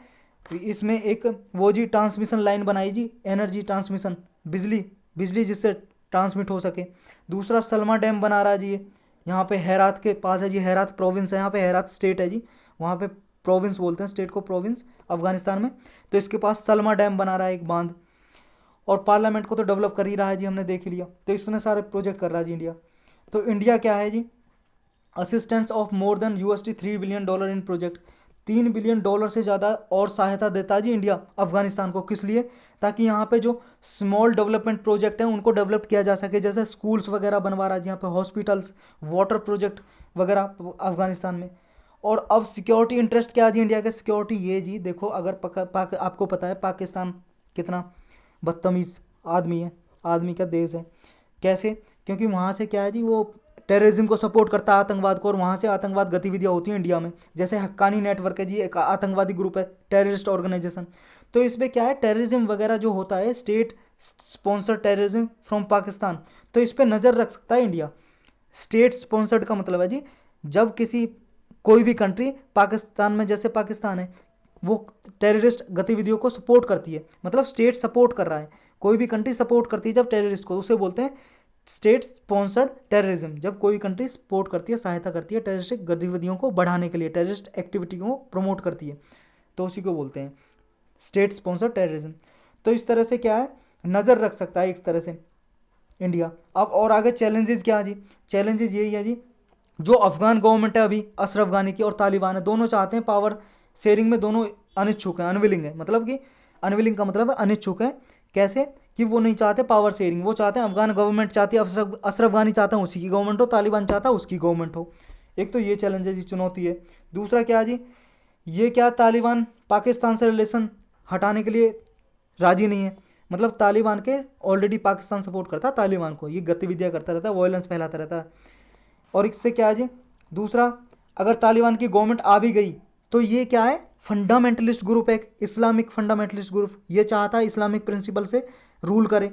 [SPEAKER 1] इसमें एक वो जी ट्रांसमिशन लाइन बनाई जी, एनर्जी ट्रांसमिशन, बिजली जिससे ट्रांसमिट हो सके। दूसरा सलमा डैम बना रहा है जी, ये यहाँ पे हेरात के पास है जी, हेरात प्रोविंस है यहाँ पे, हेरात स्टेट है जी, वहाँ पे प्रोविंस बोलते हैं स्टेट को, प्रोविंस अफगानिस्तान में। तो इसके पास सलमा डैम बना रहा है एक बांध, और पार्लियामेंट को तो डेवलप कर ही रहा है जी, हमने देख ही लिया। तो इतने सारे प्रोजेक्ट कर रहा है जी इंडिया। तो इंडिया क्या है जी, assistance of more than $3 billion in project, $3 billion से ज़्यादा और सहायता देता है जी इंडिया अफगानिस्तान को। किस लिए, ताकि यहाँ पे जो स्मॉल डेवलपमेंट प्रोजेक्ट हैं उनको डेवलप किया जा सके, जैसे स्कूल्स वगैरह बनवा रहा है यहाँ पे, हॉस्पिटल्स, वाटर प्रोजेक्ट वगैरह अफगानिस्तान में। और अब सिक्योरिटी इंटरेस्ट क्या है जी इंडिया के, सिक्योरिटी ये जी देखो, अगर आपको पता है पाकिस्तान कितना बदतमीज़ आदमी का देश है। कैसे, क्योंकि वहाँ से क्या है जी, वो टेररिज्म को सपोर्ट करता है, आतंकवाद को, और वहाँ से आतंकवाद गतिविधियाँ होती हैं इंडिया में। जैसे हक्कानी नेटवर्क है जी, एक आतंकवादी ग्रुप है, टेररिस्ट ऑर्गेनाइजेशन। तो इसमें क्या है, टेररिज्म वगैरह जो होता है, state sponsor terrorism from Pakistan, तो इस पर नज़र रख सकता है इंडिया। स्टेट स्पॉन्सर्ड का मतलब है जी, जब कोई भी कंट्री पाकिस्तान में, जैसे पाकिस्तान है, वो टेररिस्ट गतिविधियों को सपोर्ट करती है, मतलब स्टेट सपोर्ट कर रहा है, कोई भी कंट्री सपोर्ट करती है जब टेररिस्ट को, उसे बोलते हैं स्टेट स्पॉन्सर्ड टेररिज्म। जब कोई कंट्री सपोर्ट करती है, सहायता करती है टेररिस्टिक गतिविधियों को बढ़ाने के लिए, टेररिस्ट एक्टिविटी को प्रमोट करती है, तो उसी को बोलते हैं स्टेट स्पॉन्सर्ड टेररिज्म। तो इस तरह से क्या है, नज़र रख सकता है एक तरह से इंडिया। अब और आगे चैलेंजेस क्या है जी, चैलेंजेस यही है जी, जो अफगान गवर्नमेंट है अभी, अशरफ गानी की, और तालिबान है, दोनों चाहते हैं पावर शेयरिंग में, दोनों अनिच्छुक हैं, अनविलिंग है, मतलब कि अनविलिंग का मतलब है अनिच्छुक है। कैसे, कि वो नहीं चाहते पावर शेयरिंग, वो चाहते हैं, अफगान गवर्नमेंट चाहती है अशरफ गानी चाहता है उसी की गवर्नमेंट हो, तालिबान चाहता है उसकी गवर्नमेंट हो। एक तो ये चैलेंज है जी, चुनौती है। दूसरा क्या जी, ये क्या, तालिबान पाकिस्तान से रिलेशन हटाने के लिए राजी नहीं है, मतलब तालिबान के ऑलरेडी पाकिस्तान सपोर्ट करता है तालिबान को, ये गतिविधियाँ करता रहता है, वायलेंस फैलाता रहता है। और इससे क्या है जी, दूसरा, अगर तालिबान की गवर्नमेंट आ भी गई तो ये क्या है, फंडामेंटलिस्ट ग्रुप है, एक इस्लामिक फंडामेंटलिस्ट ग्रुप, ये चाहता है इस्लामिक प्रिंसिपल से रूल करे,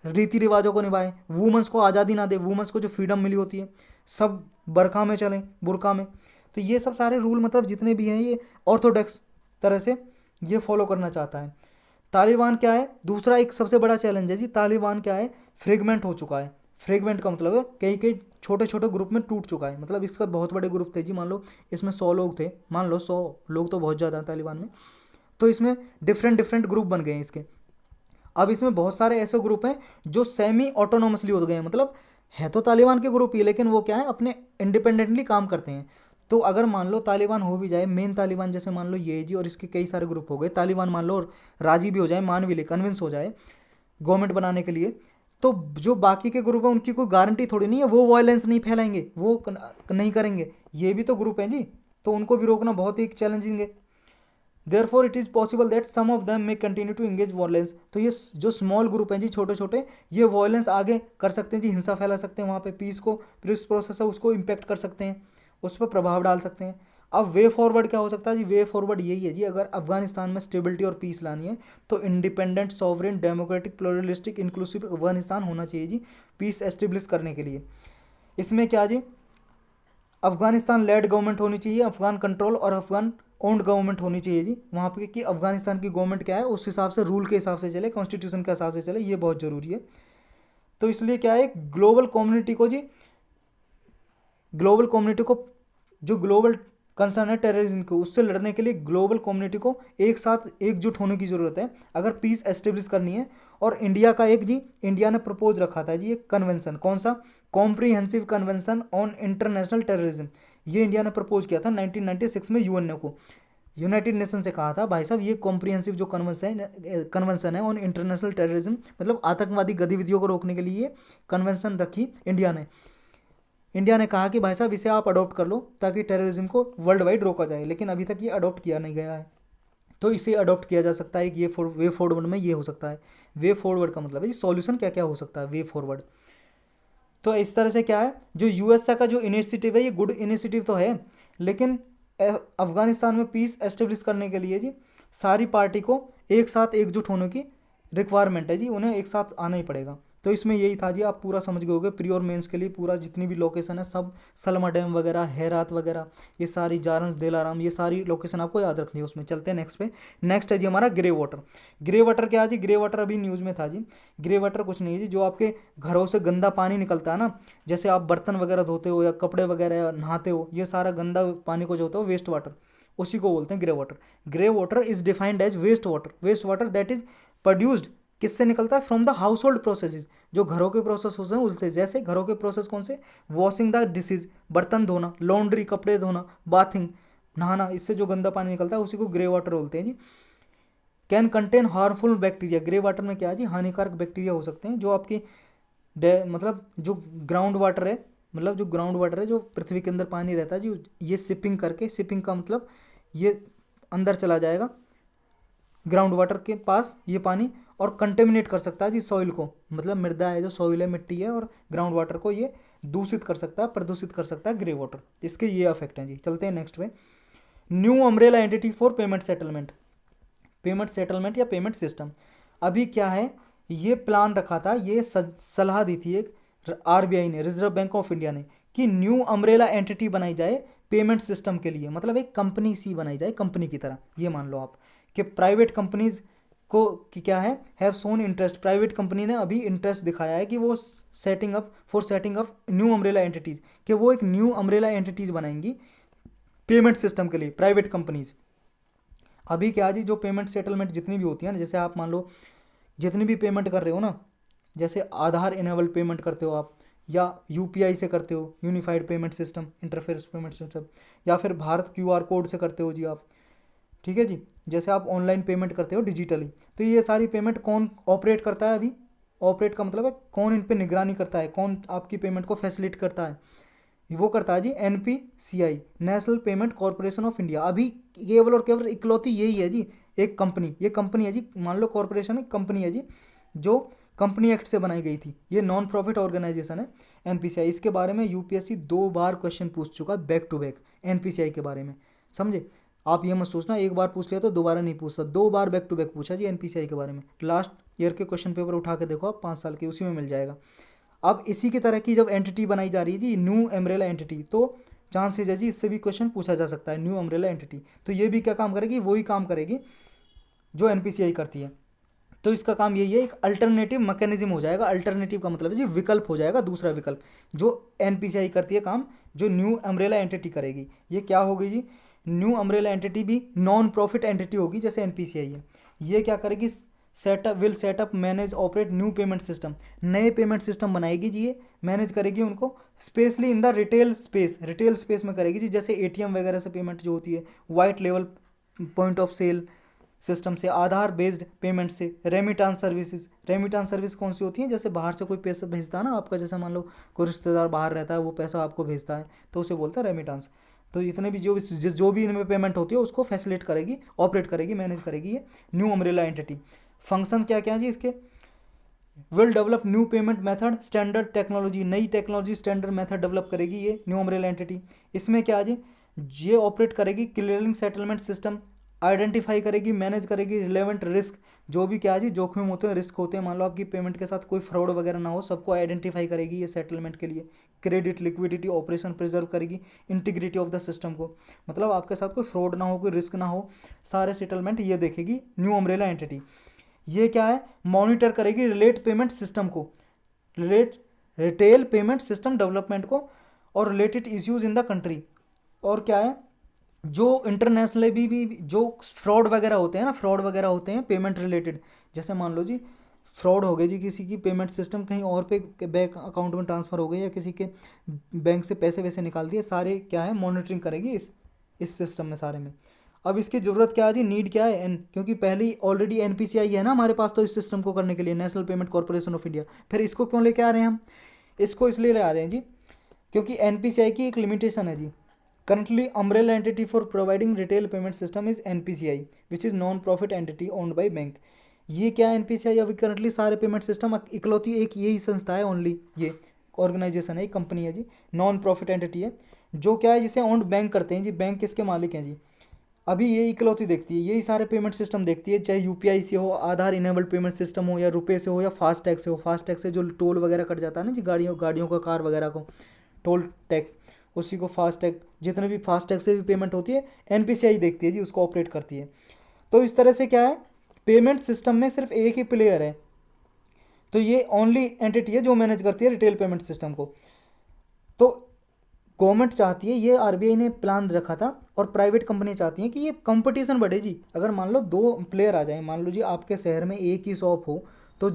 [SPEAKER 1] रीति रिवाजों को निभाए, वुमेंस को आज़ादी ना दे, वुमेंस को जो फ्रीडम मिली होती है, सब बरखा में चलें, बुरका में। तो ये सब सारे रूल, मतलब जितने भी हैं, ये ऑर्थोडॉक्स तरह से ये फॉलो करना चाहता है। तालिबान क्या है, दूसरा एक सबसे बड़ा चैलेंज है जी, तालिबान क्या है, फ्रेगमेंट हो चुका है। फ्रेगमेंट का मतलब है कई कई छोटे छोटे ग्रुप में टूट चुका है, मतलब इसका बहुत बड़े ग्रुप थे जी, मान लो इसमें 100 लोग थे, मान लो 100 लोग तो बहुत ज़्यादा हैं तालिबान में, तो इसमें डिफरेंट डिफरेंट ग्रुप बन गए हैं इसके। अब इसमें बहुत सारे ऐसे ग्रुप हैं जो सेमी ऑटोनोमसली हो गए हैं, मतलब है तो तालिबान के ग्रुप ही, लेकिन वो क्या है, अपने इंडिपेंडेंटली काम करते हैं। तो अगर मान लो तालिबान हो भी जाए, मेन तालिबान जैसे मान लो ये जी, और इसके कई सारे ग्रुप हो गए, तालिबान मान लो राजी भी हो जाए, मान भी ले, कन्विंस हो जाए गवर्नमेंट बनाने के लिए, तो जो बाकी के ग्रुप हैं उनकी कोई गारंटी थोड़ी नहीं है वो वायलेंस नहीं फैलाएंगे, वो नहीं करेंगे, ये भी तो ग्रुप हैं जी, तो उनको भी रोकना बहुत ही चैलेंजिंग है। Therefore it is possible that some of them may continue to engage violence. तो ये जो स्मॉल ग्रुप हैं जी, छोटे छोटे, ये वायलेंस आगे कर सकते हैं जी, हिंसा फैला सकते हैं, वहाँ पे पीस प्रोसेस है उसको इम्पेक्ट कर सकते हैं, उस पर प्रभाव डाल सकते हैं। अब वे फॉरवर्ड क्या हो सकता है जी, वे फॉरवर्ड यही है जी, अगर अफगानिस्तान में स्टेबिलिटी और पीस लानी है तो independent, sovereign, democratic, pluralistic, inclusive Afghanistan होना चाहिए जी, पीस एस्टेब्लिश करने के लिए। इसमें क्या जी, अफगानिस्तान लेड गवर्नमेंट होनी चाहिए, अफगान कंट्रोल और अफगान ओन्ड गवर्नमेंट होनी चाहिए जी, वहाँ पे कि अफगानिस्तान की गवर्नमेंट क्या है उस हिसाब से, रूल के हिसाब से चले, कॉन्स्टिट्यूशन के हिसाब से चले, ये बहुत ज़रूरी है। तो इसलिए क्या है, ग्लोबल कम्युनिटी को जी, ग्लोबल कम्युनिटी को, जो ग्लोबल कंसर्न है टेररिज्म को, उससे लड़ने के लिए ग्लोबल कम्युनिटी को एक साथ एकजुट होने की ज़रूरत है, अगर पीस एस्टेब्लिश करनी है। और इंडिया का एक जी, इंडिया ने प्रपोज रखा था जी एक कन्वेंशन, कौन सा, comprehensive convention on international terrorism, ये इंडिया ने प्रपोज किया था 1996 में यूएनओ को, यूनाइटेड नेशन से कहा था भाई साहब ये कॉम्प्रीहेंसिव जो कन्वेंशन है ऑन इंटरनेशनल टेररिज्म, मतलब आतंकवादी गतिविधियों को रोकने के लिए कन्वेंशन रखी इंडिया ने। इंडिया ने कहा कि भाई साहब इसे आप अडॉप्ट कर लो ताकि टेररिज्म को वर्ल्ड वाइड रोका जाए, लेकिन अभी तक ये अडॉप्ट किया नहीं गया है। तो इसे अडॉप्ट किया जा सकता है कि ये वे फॉरवर्ड में ये हो सकता है। वे फॉरवर्ड का मतलब है सॉल्यूशन क्या क्या हो सकता है, वे फॉरवर्ड। तो इस तरह से क्या है, जो यूएस का जो इनिशिएटिव है ये गुड इनिशिएटिव तो है, लेकिन अफगानिस्तान में पीस एस्टेब्लिश करने के लिए जी सारी पार्टी को एक साथ एकजुट होने की रिक्वायरमेंट है जी, उन्हें एक साथ आना ही पड़ेगा। तो इसमें यही था जी, आप पूरा समझ गए होगे। प्री और मेंस के लिए पूरा जितनी भी लोकेशन है सब, सलमा डैम वगैरह, हेरात वगैरह, ये सारी जारंस, दिलाराम, ये सारी लोकेशन आपको याद रखनी है। उसमें चलते हैं नेक्स्ट पे। नेक्स्ट है जी हमारा ग्रे वाटर। ग्रे वाटर क्या है जी? ग्रे वाटर अभी न्यूज़ में था जी। ग्रे वाटर कुछ नहीं है जी, जो आपके घरों से गंदा पानी निकलता है ना, जैसे आप बर्तन वगैरह धोते हो या कपड़े वगैरह नहाते हो, ये सारा गंदा पानी को जो होता है वेस्ट वाटर, उसी को बोलते हैं grey water. Grey water is defined as waste water. Waste water that is produced, किससे निकलता है? From the household processes, जो घरों के प्रोसेस होते हैं उनसे। जैसे घरों के प्रोसेस कौन से? वॉशिंग द डिशेज, बर्तन धोना, लॉन्ड्री, कपड़े धोना, बाथिंग, नहाना, इससे जो गंदा पानी निकलता है उसी को ग्रे वाटर बोलते हैं जी। Can contain harmful bacteria. Grey water में क्या है जी? हानिकारक बैक्टीरिया हो सकते हैं जो आपकी मतलब जो ग्राउंड वाटर है, मतलब जो ग्राउंड वाटर है, जो पृथ्वी के अंदर पानी रहता है जी, ये सिपिंग करके, सिपिंग का मतलब ये अंदर चला जाएगा ग्राउंड वाटर के पास ये पानी, और कंटेमिनेट कर सकता है जी सॉइल को, मतलब मृदा है, जो सॉइल है, मिट्टी है, और ग्राउंड वाटर को ये दूषित कर सकता है, प्रदूषित कर सकता है ग्रे वाटर। इसके ये इफेक्ट हैं जी। चलते हैं नेक्स्ट पे। New umbrella entity for payment settlement. Payment settlement या पेमेंट सिस्टम, अभी क्या है, ये प्लान रखा था, ये सलाह दी थी एक आरबीआई ने, रिजर्व बैंक ऑफ इंडिया ने, कि न्यू अम्ब्रेला एंटिटी बनाई जाए पेमेंट सिस्टम के लिए, मतलब एक कंपनी सी बनाई जाए, कंपनी की तरह। ये मान लो आप कि प्राइवेट कंपनीज को कि क्या है, have shown interest, private company ने अभी इंटरेस्ट दिखाया है कि वो setting up new umbrella entities, कि वो एक न्यू अम्ब्रेला एंटिटीज बनाएंगी पेमेंट सिस्टम के लिए, प्राइवेट कंपनीज। अभी क्या जी, जो पेमेंट सेटलमेंट जितनी भी होती है ना, जैसे आप मान लो जितनी भी पेमेंट कर रहे हो ना, जैसे आधार इनेबल पेमेंट करते हो आप, या यूपीआई से करते हो, unified payment system, interface payment system, या फिर भारत क्यूआर कोड से करते हो जी आप, ठीक है जी, जैसे आप ऑनलाइन पेमेंट करते हो डिजिटली। तो ये सारी पेमेंट कौन ऑपरेट करता है अभी? ऑपरेट का मतलब है कौन इन पर निगरानी करता है, कौन आपकी पेमेंट को फैसिलिट करता है? वो करता है जी NPCI, national payment corporation of India. अभी केवल और केवल इकलौती यही है जी एक कंपनी, ये कंपनी है जी, मान लो कॉरपोरेशन है, कंपनी है जी, जो कंपनी एक्ट से बनाई गई थी, ये नॉन प्रॉफिट ऑर्गेनाइजेशन है एनपीसीआई। इसके बारे में यूपीएससी 2 बार क्वेश्चन पूछ चुका है बैक टू बैक एनपीसीआई के बारे में, समझे? आप ये मत सोचना एक बार पूछ लिया तो दोबारा नहीं पूछता, 2 बार बैक टू बैक पूछा जी एनपीसीआई के बारे में। लास्ट ईयर के क्वेश्चन पेपर उठा के देखो आप, 5 साल के, उसी में मिल जाएगा। अब इसी की तरह की जब एंटिटी बनाई जा रही है जी, न्यू अम्ब्रेला एंटिटी, तो चांसेज है जी इससे भी क्वेश्चन पूछा जा सकता है, न्यू अम्ब्रेला एंटिटी। तो ये भी क्या काम करेगी? वही काम करेगी जो एनपीसीआई करती है। तो इसका काम यही है, एक अल्टरनेटिव मैकेनिज्म हो जाएगा। अल्टरनेटिव का मतलब है जी विकल्प हो जाएगा, दूसरा विकल्प जो एनपीसीआई करती है काम, जो न्यू अम्ब्रेला एंटिटी करेगी। ये क्या होगी जी? न्यू अम्ब्रेला एंटिटी भी नॉन प्रॉफिट एंटिटी होगी जैसे एनपीसीआई है। ये क्या करेगी? Setup manage operate new payment system, नए पेमेंट सिस्टम बनाएगी जी, ये मैनेज करेगी उनको, specially in the retail space, retail space में करेगी जी, जैसे एटीएम वगैरह से पेमेंट जो होती है, white level point of sale system से, आधार बेस्ड पेमेंट से, रेमिटांस सर्विसेज। रेमिटांस सर्विस कौन सी होती है? जैसे बाहर से कोई पैसा भेजता है ना आपका, जैसे मान लो कोई रिश्तेदार बाहर रहता है, वो पैसा आपको भेजता है, तो उसे बोलता है रेमिटांस। तो इतने भी जो भी इनमें पेमेंट होती है उसको फैसिलिट करेगी, ऑपरेट करेगी, मैनेज करेगी ये न्यू अम्ब्रेला एंटिटी। फंक्शन क्या क्या है जी इसके? Will develop new payment method standard technology, नई टेक्नोलॉजी स्टैंडर्ड मेथड डेवलप करेगी ये न्यू अम्ब्रेला एंटिटी। इसमें क्या है जी? ये ऑपरेट करेगी क्लियरिंग सेटलमेंट सिस्टम, आइडेंटिफाई करेगी, मैनेज करेगी रिलेवेंट रिस्क, जो भी क्या है जी जोखिम होते हैं, रिस्क होते हैं, मान लो आपकी पेमेंट के साथ कोई फ्रॉड वगैरह ना हो, सबको आइडेंटिफाई करेगी ये सेटलमेंट के लिए। क्रेडिट लिक्विडिटी ऑपरेशन प्रिजर्व करेगी, इंटीग्रिटी ऑफ द सिस्टम को, मतलब आपके साथ कोई फ्रॉड ना हो, कोई रिस्क ना हो, सारे सेटलमेंट ये देखेगी न्यू अम्ब्रेला एंटिटी। ये क्या है? मॉनिटर करेगी रिलेट पेमेंट सिस्टम को, रिटेल पेमेंट सिस्टम डेवलपमेंट को, और related issues in the country. और क्या है? जो इंटरनेशनल भी जो फ्रॉड वगैरह होते हैं ना, फ्रॉड वगैरह होते हैं पेमेंट रिलेटेड, जैसे मान लो जी फ्रॉड हो गई जी, किसी की पेमेंट सिस्टम कहीं और पे बैंक अकाउंट में ट्रांसफ़र हो गई, या किसी के बैंक से पैसे वैसे निकाल दिए, सारे क्या है मॉनिटरिंग करेगी इस सिस्टम में सारे में। अब इसकी ज़रूरत क्या है जी? नीड क्या है? क्योंकि पहले ही ऑलरेडी एनपीसीआई है ना हमारे पास, तो इस सिस्टम को करने के लिए national payment corporation of India, फिर इसको क्यों लेके आ रहे हैं हम? इसको इसलिए ले आ रहे हैं जी क्योंकि एनपीसीआई की एक लिमिटेशन है जी। Currently, umbrella entity for providing retail payment system is NPCI, which is non-profit entity owned by bank. ये क्या है NPCI? अभी करंटली सारे पेमेंट सिस्टम इकलौती एक यही संस्था है, ओनली ये ऑर्गेनाइजेशन है, एक कंपनी है जी, नॉन प्रॉफिट एंटिटी है, जो क्या है जिसे ओन्ड बैंक करते हैं जी। बैंक किसके मालिक हैं जी? अभी ये इकलौती देखती है, यही सारे पेमेंट सिस्टम देखती है, चाहे यूपीआई से हो, आधार इनेबल्ड पेमेंट सिस्टम हो, या रुपए से हो, या फास्टैग से हो। फास्टैग से जो टोल वगैरह कट जाता है ना जी, गाड़ियों का, कार वगैरह को टोल टैक्स, उसी को फास्टैग, जितने भी फास्टैग से भी पेमेंट होती है एनपीसीआई देखती है जी, उसको ऑपरेट करती है। तो इस तरह से क्या है, पेमेंट सिस्टम में सिर्फ एक ही प्लेयर है, तो ये ओनली एंटिटी है जो मैनेज करती है रिटेल पेमेंट सिस्टम को। तो गवर्नमेंट चाहती है, ये आरबीआई ने प्लान रखा था, और प्राइवेट कंपनी चाहती हैं कि ये कंपटीशन बढ़े जी। अगर मान लो दो प्लेयर आ जाए, मान लो जी आपके शहर में एक ही शॉप हो, तो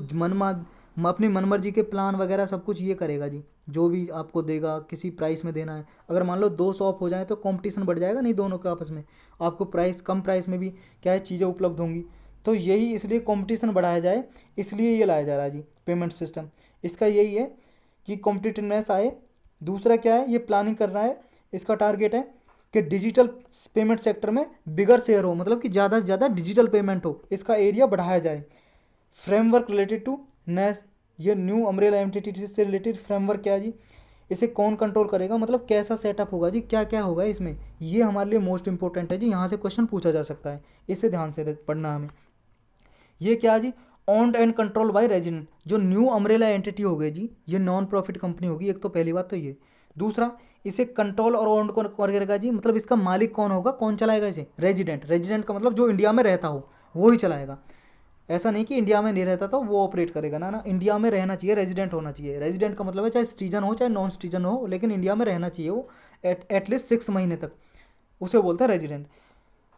[SPEAKER 1] अपनी मनमर्जी के प्लान वगैरह सब कुछ ये करेगा जी, जो भी आपको देगा, किसी प्राइस में देना है। अगर मान लो दो शॉप हो जाए तो कंपटीशन बढ़ जाएगा नहीं दोनों के आपस में, आपको प्राइस कम प्राइस में भी क्या है चीज़ें उपलब्ध होंगी। तो यही इसलिए कंपटीशन बढ़ाया जाए, इसलिए ये लाया जा रहा है जी पेमेंट सिस्टम। इसका यही है कि कॉम्पिटिटिवनेस आए। दूसरा क्या है, ये प्लानिंग करना है, इसका टारगेट है कि डिजिटल पेमेंट सेक्टर में बिगर शेयर हो, मतलब कि ज़्यादा से ज़्यादा डिजिटल पेमेंट हो, इसका एरिया बढ़ाया जाए। फ्रेमवर्क रिलेटेड टू ये न्यू अम्ब्रेला एंटिटी से रिलेटेड फ्रेमवर्क क्या है जी, इसे कौन कंट्रोल करेगा, मतलब कैसा सेटअप होगा जी, क्या क्या होगा इसमें, ये हमारे लिए मोस्ट इंपॉर्टेंट है जी, यहाँ से क्वेश्चन पूछा जा सकता है, इसे ध्यान से पढ़ना हमें। ये क्या जी, owned and control by resident, जो न्यू अम्ब्रेला एंटिटी हो गई जी, ये नॉन प्रॉफिट कंपनी होगी, एक तो पहली बात तो ये। दूसरा, इसे कंट्रोल और ऑन्ड कौन करेगा जी, मतलब इसका मालिक कौन होगा, कौन चलाएगा इसे, रेजिडेंट। रेजिडेंट का मतलब जो इंडिया में रहता हो वो ही चलाएगा, ऐसा नहीं कि इंडिया में नहीं रहता तो वो ऑपरेट करेगा, ना ना, इंडिया में रहना चाहिए, रेजिडेंट होना चाहिए। रेजिडेंट का मतलब है चाहे सिटीजन हो चाहे नॉन सिटीजन हो, लेकिन इंडिया में रहना चाहिए वो एटलीस्ट 6 महीने तक, उसे बोलते हैं रेजिडेंट।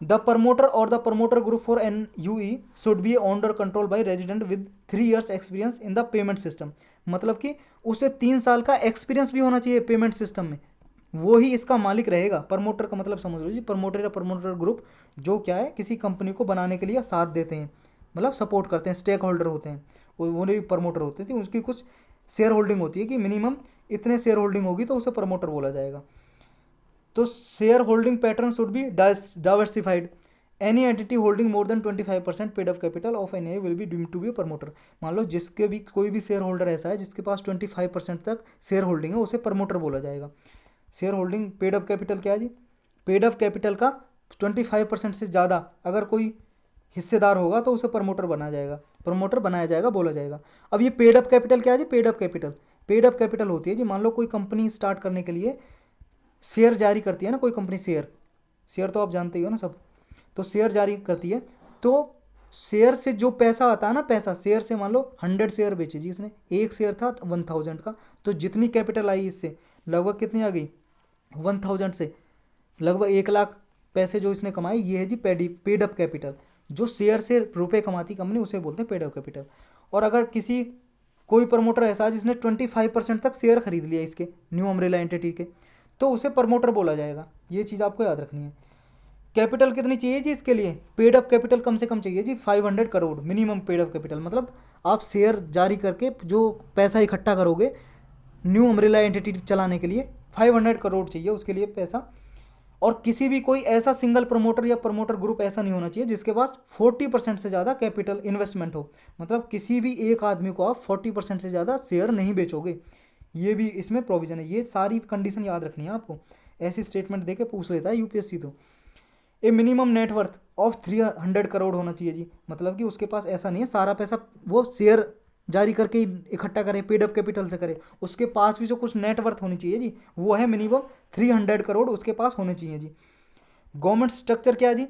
[SPEAKER 1] द प्रमोटर और the promoter group for NUE should be owned और control by resident with 3 years experience in the payment system, मतलब कि उसे 3 साल का एक्सपीरियंस भी होना चाहिए पेमेंट सिस्टम में, वो ही इसका मालिक रहेगा। प्रमोटर का मतलब समझ लो जी, प्रमोटर या प्रमोटर ग्रुप जो क्या है किसी कंपनी को बनाने के लिए साथ देते हैं, मतलब सपोर्ट करते हैं, स्टेक होल्डर होते हैं, वो नहीं प्रमोटर होते थे, उसकी कुछ शेयर होल्डिंग होती है कि मिनिमम इतने शेयर होल्डिंग होगी तो उसे प्रमोटर बोला जाएगा। तो shareholding pattern should be diversified, any entity holding more than 25% paid up capital of an will be deemed to be promoter. मान लो जिसके भी कोई भी शेयर होल्डर ऐसा है जिसके पास 25% तक शेयर होल्डिंग है, उसे प्रमोटर बोला जाएगा। Share holding paid up capital क्या है जी, पेड अप कैपिटल का 25% से ज़्यादा अगर कोई हिस्सेदार होगा तो उसे प्रमोटर बनाया जाएगा बोला जाएगा। अब ये पेड अप कैपिटल क्या है जी, पेड अप कैपिटल होती है जी, मान लो कोई कंपनी स्टार्ट करने के लिए शेयर जारी करती है ना कोई कंपनी, शेयर तो आप जानते ही हो ना सब, तो शेयर जारी करती है, तो शेयर से जो पैसा आता है ना, पैसा शेयर से, मान लो 100 शेयर बेचे जी इसने, एक शेयर था 1000 का, तो जितनी कैपिटल आई इससे लगभग कितनी आ गई, 1000 से लगभग 1 लाख पैसे जो इसने कमाए, ये है जी पेड अप कैपिटल। जो शेयर से रुपए कमाती कंपनी उसे बोलते हैं पेड अप कैपिटल। और अगर कोई प्रमोटर ऐसा है जिसने 25% तक शेयर खरीद लिया इसके न्यू अम्ब्रेला एंटिटी के, तो उसे प्रमोटर बोला जाएगा। ये चीज़ आपको याद रखनी है। कैपिटल कितनी चाहिए जी इसके लिए, पेड अप कैपिटल कम से कम चाहिए जी 500 crore minimum paid up capital, मतलब आप शेयर जारी करके जो पैसा इकट्ठा करोगे न्यू अम्ब्रेला एंटिटी चलाने के लिए 500 करोड़ चाहिए उसके लिए पैसा। और किसी भी कोई ऐसा सिंगल प्रमोटर या प्रमोटर ग्रुप ऐसा नहीं होना चाहिए जिसके पास 40% से ज़्यादा कैपिटल इन्वेस्टमेंट हो, मतलब किसी भी एक आदमी को आप 40% से ज़्यादा शेयर नहीं बेचोगे, ये भी इसमें प्रोविज़न है। ये सारी कंडीशन याद रखनी है आपको, ऐसी स्टेटमेंट देके पूछ लेता है यूपीएससी। तो ए मिनिमम नेटवर्थ ऑफ 300 करोड़ होना चाहिए जी, मतलब कि उसके पास ऐसा नहीं है सारा पैसा वो शेयर जारी करके इकट्ठा करे, पेड अप कैपिटल से करे, उसके पास भी जो कुछ नेटवर्थ होनी चाहिए जी, वो है मिनिमम 300 करोड़ उसके पास होने चाहिए जी। गवर्नमेंट स्ट्रक्चर क्या है जी,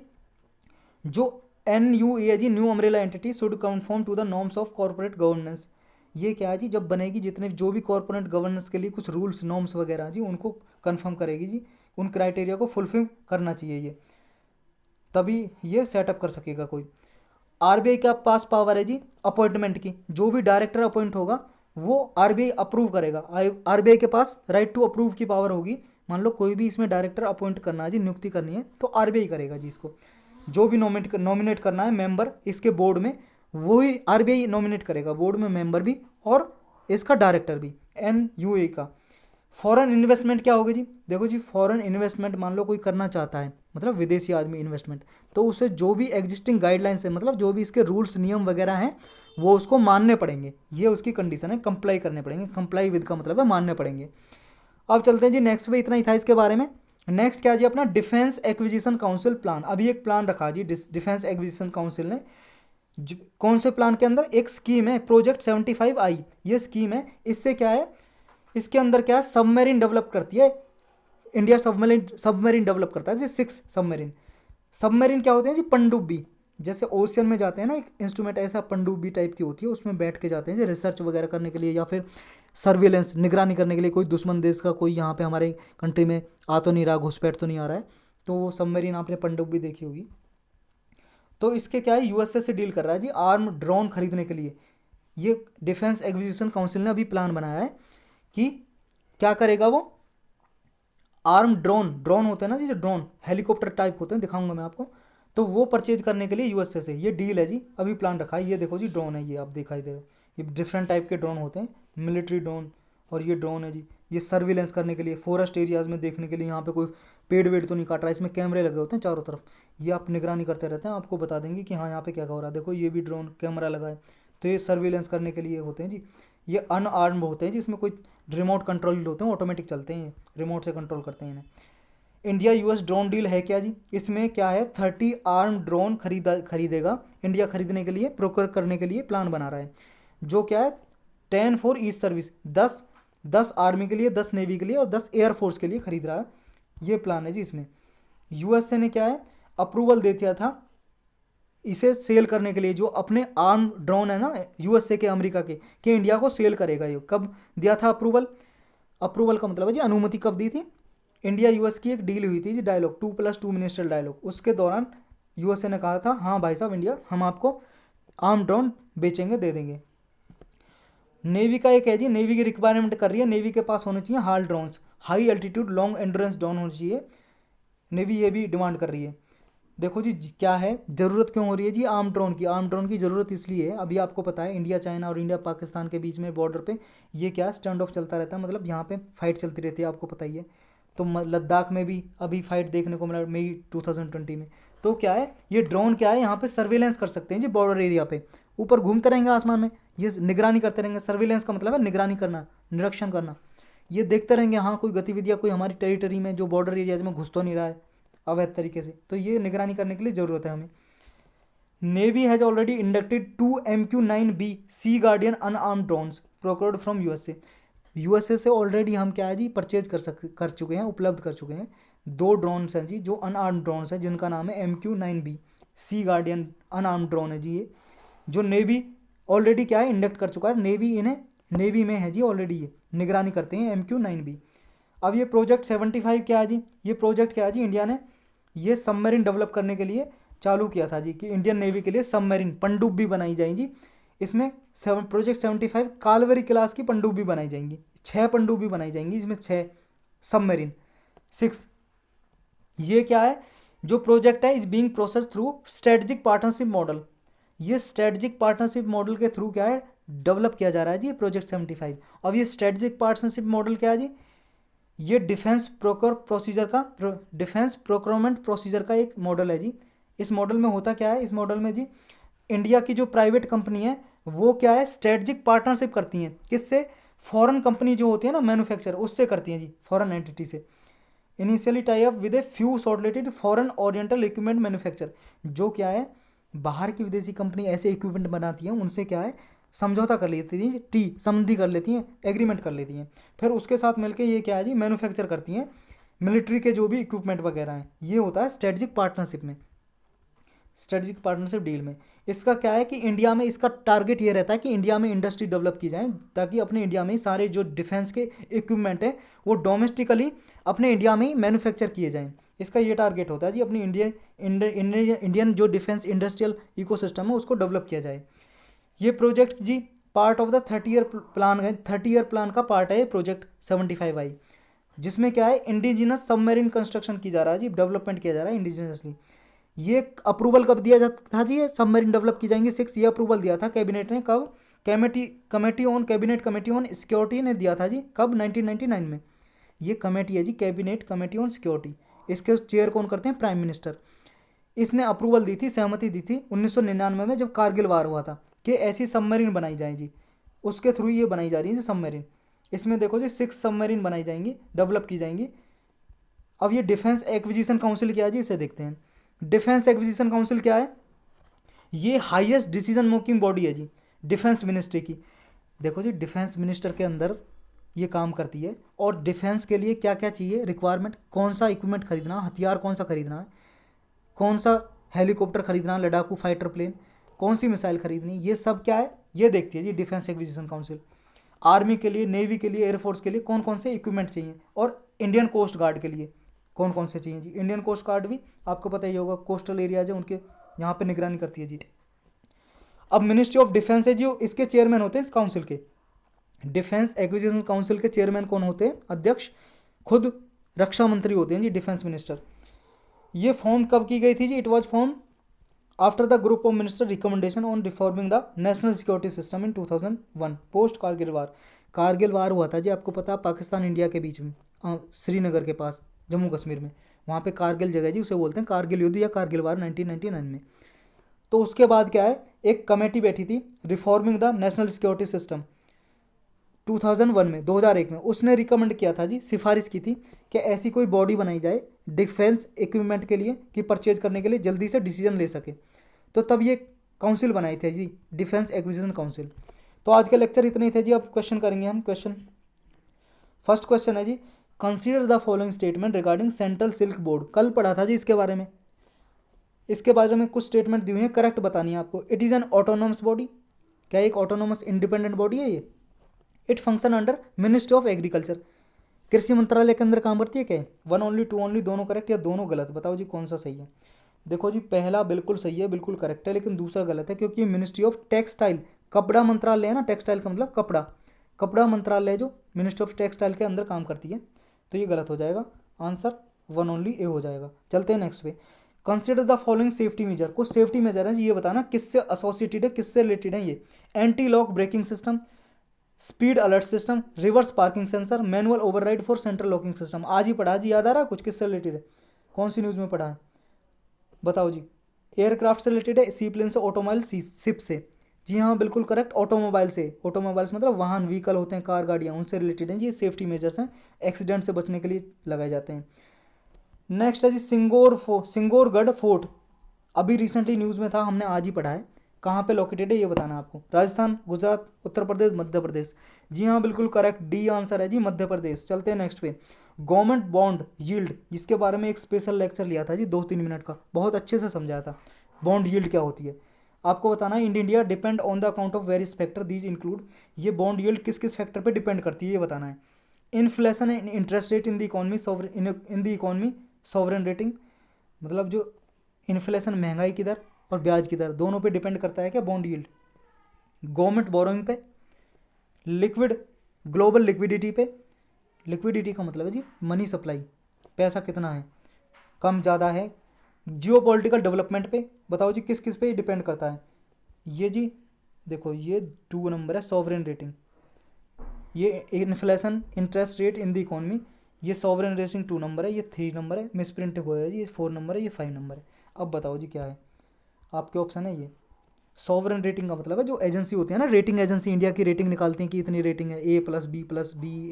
[SPEAKER 1] जो NUE है जी, new umbrella entity should confirm to the norms of corporate governance. ये क्या है जी, जब बनेगी जितने जो भी कॉर्पोरेट गवर्नेंस के लिए कुछ रूल्स नॉर्म्स वगैरह जी, उनको कन्फर्म करेगी जी, उन क्राइटेरिया को फुलफिल करना चाहिए ये, तभी ये सेटअप कर सकेगा कोई। आरबीआई का पास पावर है जी अपॉइंटमेंट की, जो भी डायरेक्टर अपॉइंट होगा वो आरबीआई अप्रूव करेगा, आरबीआई के पास राइट टू अप्रूव की पावर होगी। मान लो कोई भी इसमें डायरेक्टर अपॉइंट करना है जी, नियुक्ति करनी है, तो आरबीआई करेगा जी इसको। जो भी नॉमिनेट करना है मेंबर इसके बोर्ड में, वही आरबीआई नॉमिनेट करेगा, बोर्ड में मेंबर भी और इसका डायरेक्टर भी NUE का। फॉरेन इन्वेस्टमेंट क्या होगी जी, देखो जी फॉरेन इन्वेस्टमेंट मान लो कोई करना चाहता है, मतलब विदेशी आदमी इन्वेस्टमेंट, तो उसे जो भी एग्जिस्टिंग गाइडलाइंस है, मतलब जो भी इसके रूल्स नियम वगैरह हैं वो उसको मानने पड़ेंगे, ये उसकी कंडीशन है, कंप्लाई करने पड़ेंगे। कंप्लाई विद का मतलब है मानने पड़ेंगे। अब चलते हैं जी नेक्स्ट पे, इतना ही था इसके बारे में। नेक्स्ट क्या जी अपना डिफेंस एक्विजिशन काउंसिल प्लान। अभी एक प्लान रखा जी डिफेंस एक्विजिशन काउंसिल ने। कौन से प्लान के अंदर? एक स्कीम है प्रोजेक्ट 75I, ये स्कीम है। इससे क्या है, इसके अंदर क्या है, सबमरीन डेवलप करती है इंडिया। सबमरीन डेवलप करता है जी 6 सबमरीन। सबमरीन क्या होते हैं जी? पनडुब्बी। जैसे ओशियन में जाते हैं ना, एक इंस्ट्रूमेंट ऐसा पनडुब्बी टाइप की होती है, उसमें बैठ के जाते हैं जी रिसर्च वगैरह करने के लिए, या फिर सर्विलेंस निगरानी करने के लिए। कोई दुश्मन देश का कोई यहाँ पे हमारे कंट्री में आ तो नहीं रहा, घुसपैठ तो नहीं आ रहा है, तो वो सबमरीन आपने पनडुब्बी देखी होगी। तो इसके क्या है, यूएसए से डील कर रहा है जी आर्म ड्रोन खरीदने के लिए। ये डिफेंस एक्विजिशन काउंसिल ने अभी प्लान बनाया है कि क्या करेगा वो, आर्म ड्रोन होते हैं ना जी, जो ड्रोन हेलीकॉप्टर टाइप होते हैं, दिखाऊंगा मैं आपको। तो वो परचेज करने के लिए यूएसए से ये डील है जी, अभी प्लान रखा है। ये देखो जी ड्रोन है, ये आप दिखाई दे रहे हो, ये डिफरेंट टाइप के ड्रोन होते हैं, मिलिट्री ड्रोन। और ये ड्रोन है जी, ये सर्विलेंस करने के लिए, फॉरेस्ट एरियाज़ में देखने के लिए, यहाँ पे कोई पेड़ वेड़ तो नहीं काट रहा है। इसमें कैमरे लगे होते हैं चारों तरफ, ये आप निगरानी करते रहते हैं, आपको बता देंगे कि हाँ यहाँ पे क्या हो रहा है। देखो ये भी ड्रोन कैमरा लगा है, तो ये सर्विलेंस करने के लिए होते हैं जी। ये अनआर्म्ड होते हैं जी, इसमें कोई रिमोट कंट्रोल होते हैं, ऑटोमेटिक चलते हैं, रिमोट से कंट्रोल करते हैं इन्हें। इंडिया यूएस ड्रोन डील है क्या जी? इसमें क्या है, 30 आर्म ड्रोन खरीदेगा इंडिया, खरीदने के लिए, प्रोक्योर करने के लिए प्लान बना रहा है। जो क्या है, 10 फॉर ईच सर्विस, 10 आर्मी के लिए, 10 नेवी के लिए और 10 एयरफोर्स के लिए खरीद रहा है। ये प्लान है जी। इसमें यूएसए ने क्या है, अप्रूवल दे दिया था इसे सेल करने के लिए। जो अपने आर्म ड्रोन है ना यूएसए के, अमेरिका के इंडिया को सेल करेगा। ये कब दिया था अप्रूवल? अप्रूवल का मतलब है जी अनुमति कब दी थी? इंडिया यूएस की एक डील हुई थी जी, डायलॉग 2+2 मिनिस्टर डायलॉग, उसके दौरान यूएसए ने कहा था हाँ भाई साहब इंडिया, हम आपको आर्म ड्रोन बेचेंगे, दे देंगे। नेवी का एक है जी, नेवी की रिक्वायरमेंट कर रही है, नेवी के पास होने चाहिए HALE drones, high altitude long endurance drone होना चाहिए। नेवी ये भी डिमांड कर रही है। देखो जी क्या है, ज़रूरत क्यों हो रही है जी आर्म ड्रोन की? आर्म ड्रोन की ज़रूरत इसलिए है, अभी आपको पता है इंडिया चाइना और इंडिया पाकिस्तान के बीच में बॉर्डर पे ये क्या स्टैंड ऑफ चलता रहता है, मतलब यहाँ पे फाइट चलती रहती है, आपको पता ही है। तो लद्दाख में भी अभी फाइट देखने को मिला मई 2020 में। तो क्या है, ये ड्रोन क्या है, यहाँ पे सर्विलेंस कर सकते हैं जी बॉर्डर एरिया पे, ऊपर घूमते रहेंगे आसमान में, ये निगरानी करते रहेंगे। सर्विलेंस का मतलब है निगरानी करना, निरीक्षण करना। ये देखते रहेंगे हाँ कोई गतिविधियाँ कोई हमारी टेरिटरी में, जो बॉर्डर एरियाज में घुस तो नहीं रहा है अवैध तरीके से, तो ये निगरानी करने के लिए ज़रूरत है हमें। Navy has already inducted 2 MQ-9B sea guardian unarmed drones procured from USA. USA से ऑलरेडी हम क्या है जी परचेज कर चुके हैं, उपलब्ध कर चुके हैं। 2 ड्रोन्स हैं जी जो अनआर्म्ड ड्रोन्स हैं, जिनका नाम है MQ-9B sea guardian unarmoured drone है जी। ये जो नेवी ऑलरेडी क्या है इंडक्ट कर चुका है, नेवी इन्हें नेवी में है जी ऑलरेडी, ये निगरानी करते हैं MQ-9B। अब ये प्रोजेक्ट 75 क्या है जी, ये प्रोजेक्ट क्या है जी, इंडिया ने ये सबमरीन डेवलप करने के लिए चालू किया था जी, कि इंडियन नेवी के लिए सबमरीन पनडुब्बी बनाई जाएंगी। इसमें प्रोजेक्ट 75 कालवरी क्लास की पनडुब्बी बनाई जाएंगी, 6 पनडुब्बी बनाई जाएंगी, इसमें 6 सबमरीन 6। ये क्या है, जो प्रोजेक्ट है is being process through strategic partnership model. ये स्ट्रेटजिक पार्टनरशिप मॉडल के थ्रू क्या है डेवलप किया जा रहा है जी प्रोजेक्ट 75। अब ये स्ट्रेटजिक पार्टनरशिप मॉडल क्या है जी, ये डिफेंस प्रोक्योरमेंट प्रोसीजर का एक मॉडल है जी। इस मॉडल में होता क्या है, इस मॉडल में जी इंडिया की जो प्राइवेट कंपनी है वो क्या है स्ट्रेटजिक पार्टनरशिप करती हैं, किससे? फॉरेन कंपनी जो होती है ना मैन्युफैक्चर, उससे करती हैं जी, फॉरेन एंटिटी से। Initially tie up with a few shortlisted foreign oriental equipment manufacture. जो क्या है बाहर की विदेशी कंपनी ऐसे इक्विपमेंट बनाती हैं, उनसे क्या है समझौता कर लेती हैं, संधि कर लेती हैं, एग्रीमेंट कर लेती हैं। फिर उसके साथ मिलकर ये क्या है जी मैन्युफैक्चर करती हैं मिलिट्री के जो भी इक्विपमेंट वगैरह हैं। ये होता है स्ट्रेटजिक पार्टनरशिप में, स्ट्रेटजिक पार्टनरशिप डील में। इसका क्या है कि इंडिया में इसका टारगेट ये रहता है कि इंडिया में इंडस्ट्री डेवलप की जाए, ताकि अपने इंडिया में सारे जो डिफेंस के इक्विपमेंट है वो डोमेस्टिकली अपने इंडिया में ही मैन्युफैक्चर किए जाएँ। इसका ये टारगेट होता है जी अपनी इंडियन जो डिफेंस इंडस्ट्रियल इकोसिस्टम है उसको डेवलप किया जाए। ये प्रोजेक्ट जी part of the 30 year plan है, 30 ईयर प्लान का पार्ट है ये प्रोजेक्ट 75I, जिसमें क्या है इंडिजिनस सबमरीन कंस्ट्रक्शन की जा रहा है जी, डेवलपमेंट किया जा रहा है इंडिजिनसली। ये अप्रूवल कब दिया जाता था जी, ये सबमरीन डेवलप की जाएंगी 6, ये अप्रूवल दिया था कैबिनेट ने, कब? कैबिनेट कमेटी ऑन सिक्योरिटी ने दिया था जी, कब? 1999 में। ये कमेटी है जी कैबिनेट कमेटी ऑन सिक्योरिटी, इसके चेयर कौन करते हैं? Prime minister. इसने अप्रूवल दी थी, सहमति दी थी 1999 में, जब कारगिल वार हुआ था, कि ऐसी सबमरीन बनाई जाए जी, उसके थ्रू ये बनाई जा रही है सबमरीन। इसमें देखो जी 6 सबमरीन बनाई जाएंगी, डेवलप की जाएंगी। अब ये डिफेंस एक्विजिशन काउंसिल क्या है जी, इसे देखते हैं। डिफेंस एक्विजिशन काउंसिल क्या है, ये हाईएस्ट डिसीजन मेकिंग बॉडी है जी डिफेंस मिनिस्ट्री की। देखो जी, डिफेंस मिनिस्टर के अंदर ये काम करती है, और डिफेंस के लिए क्या क्या चाहिए रिक्वायरमेंट, कौन सा इक्विपमेंट खरीदना, हथियार कौन सा खरीदना है, कौन सा हेलीकॉप्टर खरीदना, लड़ाकू फाइटर प्लेन, कौन सी मिसाइल खरीदनी, ये सब क्या है ये देखती है जी डिफेंस एक्विजिशन काउंसिल। आर्मी के लिए, नेवी के लिए, एयरफोर्स के लिए कौन कौन से इक्विपमेंट चाहिए, और इंडियन कोस्ट गार्ड के लिए कौन कौन से चाहिए जी। इंडियन कोस्ट गार्ड भी आपको पता ही होगा, कोस्टल एरियाज है उनके, यहाँ पे निगरानी करती है जी। अब मिनिस्ट्री ऑफ डिफेंस है जी, इसके चेयरमैन होते हैं इस काउंसिल के। डिफेंस एक्विजिशन काउंसिल के चेयरमैन कौन होते हैं, अध्यक्ष खुद रक्षा मंत्री होते हैं जी, डिफेंस मिनिस्टर। ये फॉर्म कब की गई थी जी, it was form after the group of minister recommendation on reforming the national security system in 2001 post Kargil war. Kargil war हुआ था जी, आपको पता है, पाकिस्तान इंडिया के बीच में, श्रीनगर के पास, जम्मू कश्मीर में, वहाँ पे कारगिल जगह जी, उसे बोलते हैं कारगिल युद्ध या कारगिल वार 1999 में। तो उसके बाद क्या है, एक कमेटी बैठी थी reforming the national security system 2001 में, 2001 में, उसने रिकमेंड किया था जी, सिफारिश की थी कि ऐसी कोई बॉडी बनाई जाए डिफेंस इक्विपमेंट के लिए कि परचेज करने के लिए जल्दी से डिसीजन ले सके। तो तब ये काउंसिल बनाई थे जी, डिफेंस एक्विजिशन काउंसिल। तो आज के लेक्चर इतने ही थे जी, अब क्वेश्चन करेंगे हम। क्वेश्चन, फर्स्ट क्वेश्चन है जी, consider the following statement regarding central silk board. कल पढ़ा था जी इसके बारे में, इसके बारे में कुछ स्टेटमेंट दी हुई है, करेक्ट बतानी है आपको। It is an autonomous body, क्या एक ऑटोनोमस इंडिपेंडेंट बॉडी है ये। It function under ministry of agriculture, कृषि मंत्रालय के अंदर काम करती है क्या। वन ओनली, टू ओनली, दोनों करेक्ट या दोनों गलत, बताओ जी कौन सा सही है। देखो जी, पहला बिल्कुल सही है, बिल्कुल करेक्ट है, लेकिन दूसरा गलत है, क्योंकि मिनिस्ट्री ऑफ टेक्सटाइल, कपड़ा मंत्रालय है ना, टेक्सटाइल का मतलब कपड़ा, कपड़ा मंत्रालय जो मिनिस्ट्री ऑफ टेक्सटाइल के अंदर काम करती है, तो ये गलत हो जाएगा। आंसर वन ओनली ए हो जाएगा। चलते हैं नेक्स्ट पे। Consider the following safety major, कुछ सेफ्टी मेजर है ये बताना किससे एसोसिएटेड है, किससे रिलेटेड है ये। Anti lock braking system, speed alert system, reverse parking sensor, manual override for central locking system. आज ही पढ़ा जी, याद आ रहा है कुछ, किससे रिलेटेड है, कौन सी न्यूज़ में पढ़ा है बताओ जी। एयरक्राफ्ट से रिलेटेड है, सी प्लेन से, ऑटोमोबाइल, शिप से। जी हाँ बिल्कुल करेक्ट, ऑटोमोबाइल से। ऑटोमोबाइल्स मतलब वाहन, व्हीकल होते हैं, कार, गाड़ियाँ, उनसे रिलेटेड हैं जी। सेफ्टी मेजर्स हैं, एक्सीडेंट से बचने के लिए लगाए जाते हैं। नेक्स्ट है जी सिंगोरगढ़ फोर्ट, अभी रिसेंटली न्यूज़ में था, हमने आज ही पढ़ा है। कहाँ पे लोकेटेड है ये बताना आपको। राजस्थान, गुजरात, उत्तर प्रदेश, मध्य प्रदेश। जी हाँ बिल्कुल करेक्ट, डी आंसर है जी, मध्य प्रदेश। चलते हैं नेक्स्ट पे। गवर्नमेंट बॉन्ड यील्ड, इसके बारे में एक स्पेशल लेक्चर लिया था जी, 2-3 मिनट का, बहुत अच्छे से समझाया था। बॉन्ड यील्ड क्या होती है आपको बताना है। India depend on the account of various factor, these include, ये बॉन्ड यील्ड किस किस फैक्टर पे डिपेंड करती है ये बताना है। Inflation and interest rate in the economy, in the economy sovereign rating, मतलब जो इन्फ्लेशन, महंगाई की दर और ब्याज की दर, दोनों पे डिपेंड करता है क्या बॉन्ड यील्ड। गवर्नमेंट बोरोइंग पे, लिक्विड, ग्लोबल लिक्विडिटी पे, लिक्विडिटी का मतलब है जी मनी सप्लाई, पैसा कितना है, कम ज़्यादा है। जियो पॉलिटिकल डेवलपमेंट पे, बताओ जी किस किस पे डिपेंड करता है ये जी। देखो ये 2 नंबर है, सॉवरेन रेटिंग, ये inflation, interest rate in the economy, ये सॉवरेन रेटिंग 2 नंबर है, ये 3 नंबर है, मिस प्रिंट हुआ है जी, ये 4 नंबर है, ये 5 नंबर है। अब बताओ जी क्या है, आपके ऑप्शन है ये। सॉवरेन रेटिंग का मतलब है जो एजेंसी होती है ना, रेटिंग एजेंसी, इंडिया की रेटिंग निकालती हैं कि इतनी रेटिंग है, A+B+B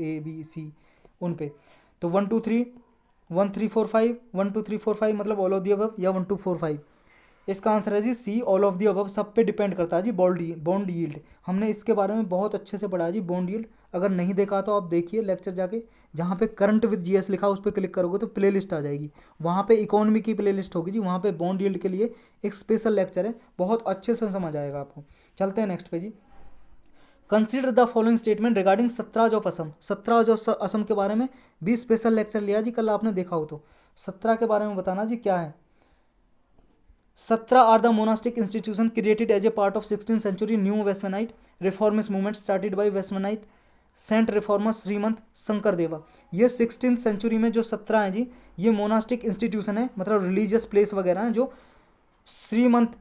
[SPEAKER 1] A B C, उन पे। तो 1 2 3 1 3 4 5, 1 2 3 4 5 मतलब ऑल ऑफ दी अबव, या 1 2 4 5। इसका आंसर है जी सी, ऑल ऑफ दी अबव, सब पे डिपेंड करता है जी बॉन्ड यील्ड। हमने इसके बारे में बहुत अच्छे से पढ़ा है जी बॉन्ड यील्ड। अगर नहीं देखा तो आप देखिए लेक्चर जाके, जहाँ पे करंट विद जीएस लिखा उस पर क्लिक करोगे तो प्लेलिस्ट आ जाएगी, वहाँ पे इकोनॉमी की प्लेलिस्ट होगी जी, वहाँ पे बॉन्ड यील्ड के लिए एक स्पेशल लेक्चर है, बहुत अच्छे से समझ आएगा आपको। चलते हैं नेक्स्ट पे जी। Consider the following statement regarding Sattras of Assam, Sattras of Assam के बारे में भी स्पेशल लेक्चर लिया जी कल, आपने देखा हो तो। 17 के बारे में बताना जी क्या है। 17 are the monastic institution created as a part of 16th century new Vaishnavite reformist movement started by Vaishnavite saint reformers Srimanta Sankar Deva. ये 16th सेंचुरी में जो 17 हैं जी, ये मोनास्टिक इंस्टीट्यूशन है, मतलब रिलीजियस प्लेस वगैरह हैं जो श्रीमंत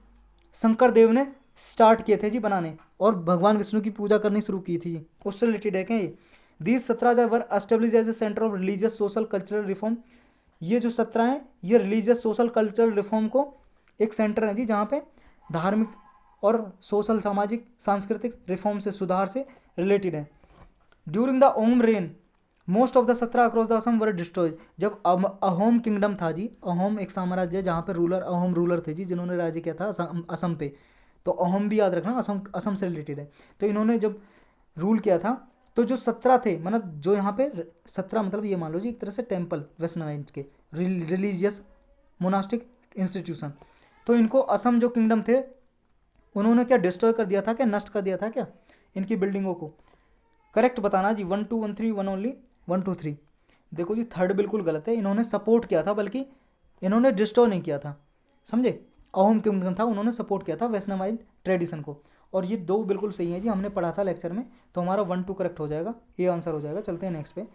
[SPEAKER 1] शंकर देव ने स्टार्ट किए थे जी बनाने, और भगवान विष्णु की पूजा करनी शुरू की थी, उससे रिलेटेड है क्या ये। These 17 were establish as a centre of religious social cultural reform. ये जो 17 हैं ये रिलीजियस सोशल कल्चरल रिफॉर्म को एक सेंटर है जी, जहाँ पे धार्मिक और सोशल, सामाजिक, सांस्कृतिक रिफॉर्म से, सुधार से रिलेटेड है। During the Ahom reign most of the 17 across the Assam were destroyed. जब अहोम किंगडम था जी, अहोम एक साम्राज्य जहाँ पे अहोम रूलर थे जी, जिन्होंने राज्य किया था असम पे। तो अहोम भी याद रखना, असम असम से रिलेटेड है। तो इन्होंने जब रूल किया था, तो जो 17 थे, मतलब जो यहाँ पे 17, मतलब ये मान लो जी एक तरह से टेम्पल वैष्णवाइट के रिलीजियस मोनास्टिक इंस्टीट्यूशन, तो इनको असम जो किंगडम थे उन्होंने क्या डिस्ट्रॉय कर दिया था, क्या नष्ट कर दिया था क्या इनकी बिल्डिंगों को। करेक्ट बताना जी, 1 2 1 3 1 ओनली 1 2 3। देखो जी थर्ड बिल्कुल गलत है, इन्होंने सपोर्ट किया था, बल्कि इन्होंने डिस्ट्रॉय नहीं किया था, समझे। अहोम किंगडम था, उन्होंने सपोर्ट किया था वैष्णवाइट ट्रेडिशन को। और ये दो बिल्कुल सही है जी, हमने पढ़ा था लेक्चर में, तो हमारा 1 2 करेक्ट हो जाएगा, ये आंसर हो जाएगा। चलते हैं नेक्स्ट पे।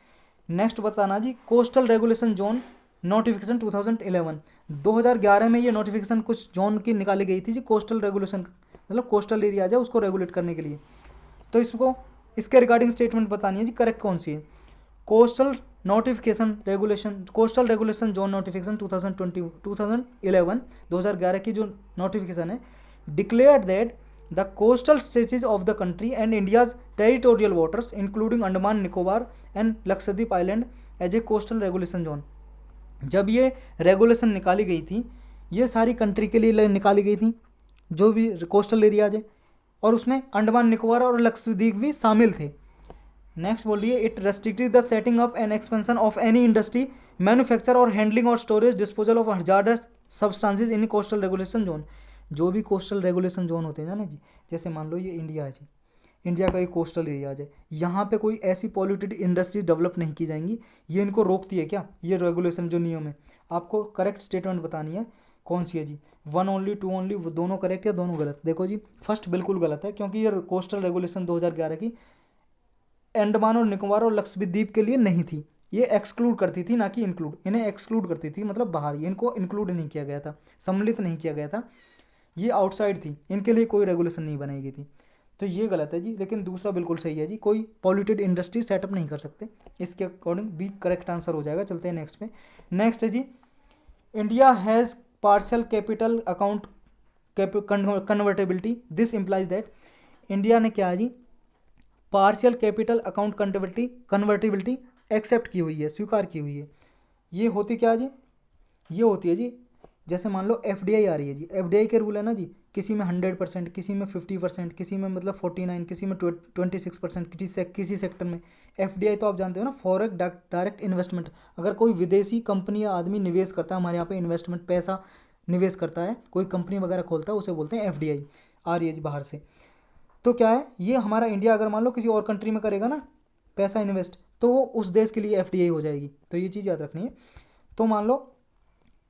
[SPEAKER 1] नेक्स्ट बताना जी, कोस्टल रेगुलेशन जोन नोटिफिकेशन 2011। 2011 में ये नोटिफिकेशन कुछ जोन की निकाली गई थी जी, कोस्टल रेगुलेशन, मतलब कोस्टल एरिया है उसको रेगुलेट करने के लिए। तो इसको इसके रिगार्डिंग स्टेटमेंट बतानी है जी, करेक्ट कौन सी है। Coastal notification regulation, coastal regulation zone notification 2011 2011 की जो नोटिफिकेशन है, declare that the coastal stretches of the country and India's territorial waters including Andaman Nicobar and Lakshadweep island as a coastal regulation zone. जब ये रेगुलेशन निकाली गई थी, ये सारी कंट्री के लिए निकाली गई थी, जो भी कोस्टल एरियाज है, और उसमें अंडमान निकोबार और लक्षद्वीप भी शामिल थे। नेक्स्ट बोलिए, it restricted the setting up and expansion of any industry, manufacture और हैंडलिंग और storage disposal of hazardous substances in coastal regulation zone. जो भी कोस्टल रेगुलेशन जोन होते हैं ना जी, जैसे मान लो ये इंडिया है जी, इंडिया का एक कोस्टल एरिया है, यहाँ पे कोई ऐसी पॉल्यूटेड इंडस्ट्री डेवलप नहीं की जाएंगी, ये इनको रोकती है क्या, ये रेगुलेशन जो नियम है। आपको करेक्ट स्टेटमेंट बतानी है कौन सी है जी, 1 ओनली 2 ओनली, दोनों करेक्ट या दोनों गलत। देखो जी फर्स्ट बिल्कुल गलत है, क्योंकि ये कोस्टल रेगुलेशन 2011 की अंडमान और निकोबार और लक्षद्वीप के लिए नहीं थी, ये एक्सक्लूड करती थी, ना कि इंक्लूड। इन्हें एक्सक्लूड करती थी, मतलब बाहर, इनको इंक्लूड नहीं किया गया था, सम्मिलित नहीं किया गया था, ये आउटसाइड थी, इनके लिए कोई रेगुलेशन नहीं बनाई गई थी। तो ये गलत है जी, लेकिन दूसरा बिल्कुल सही है जी, कोई पॉल्यूटेड इंडस्ट्री सेटअप नहीं कर सकते, इसके अकॉर्डिंग बी करेक्ट आंसर हो जाएगा। चलते हैं नेक्स्ट पे। नेक्स्ट है जी, India has partial capital account convertibility, this implies that. India ने क्या है जी, partial capital account convertibility accept की हुई है, स्वीकार की हुई है। ये होती क्या जी, ये होती है जी, जैसे मान लो एफडीआई आ रही है जी, एफडीआई के रूल है ना जी, किसी में 100%, किसी में 50%, किसी में मतलब 49, किसी में 26%, किसी सेक्टर में। एफडीआई तो आप जानते हो ना, फॉरेन डायरेक्ट इन्वेस्टमेंट। अगर कोई विदेशी कंपनी या आदमी निवेश करता है हमारे यहाँ पे, इन्वेस्टमेंट पैसा निवेश करता है, कोई कंपनी वगैरह खोलता है, उसे बोलते हैं एफडीआई, आ रही है जी बाहर से। तो क्या है, ये हमारा इंडिया अगर मान लो किसी और कंट्री में करेगा ना पैसा इन्वेस्ट, तो वो उस देश के लिए एफडीआई हो जाएगी, तो ये चीज़ याद रखनी है। तो मान लो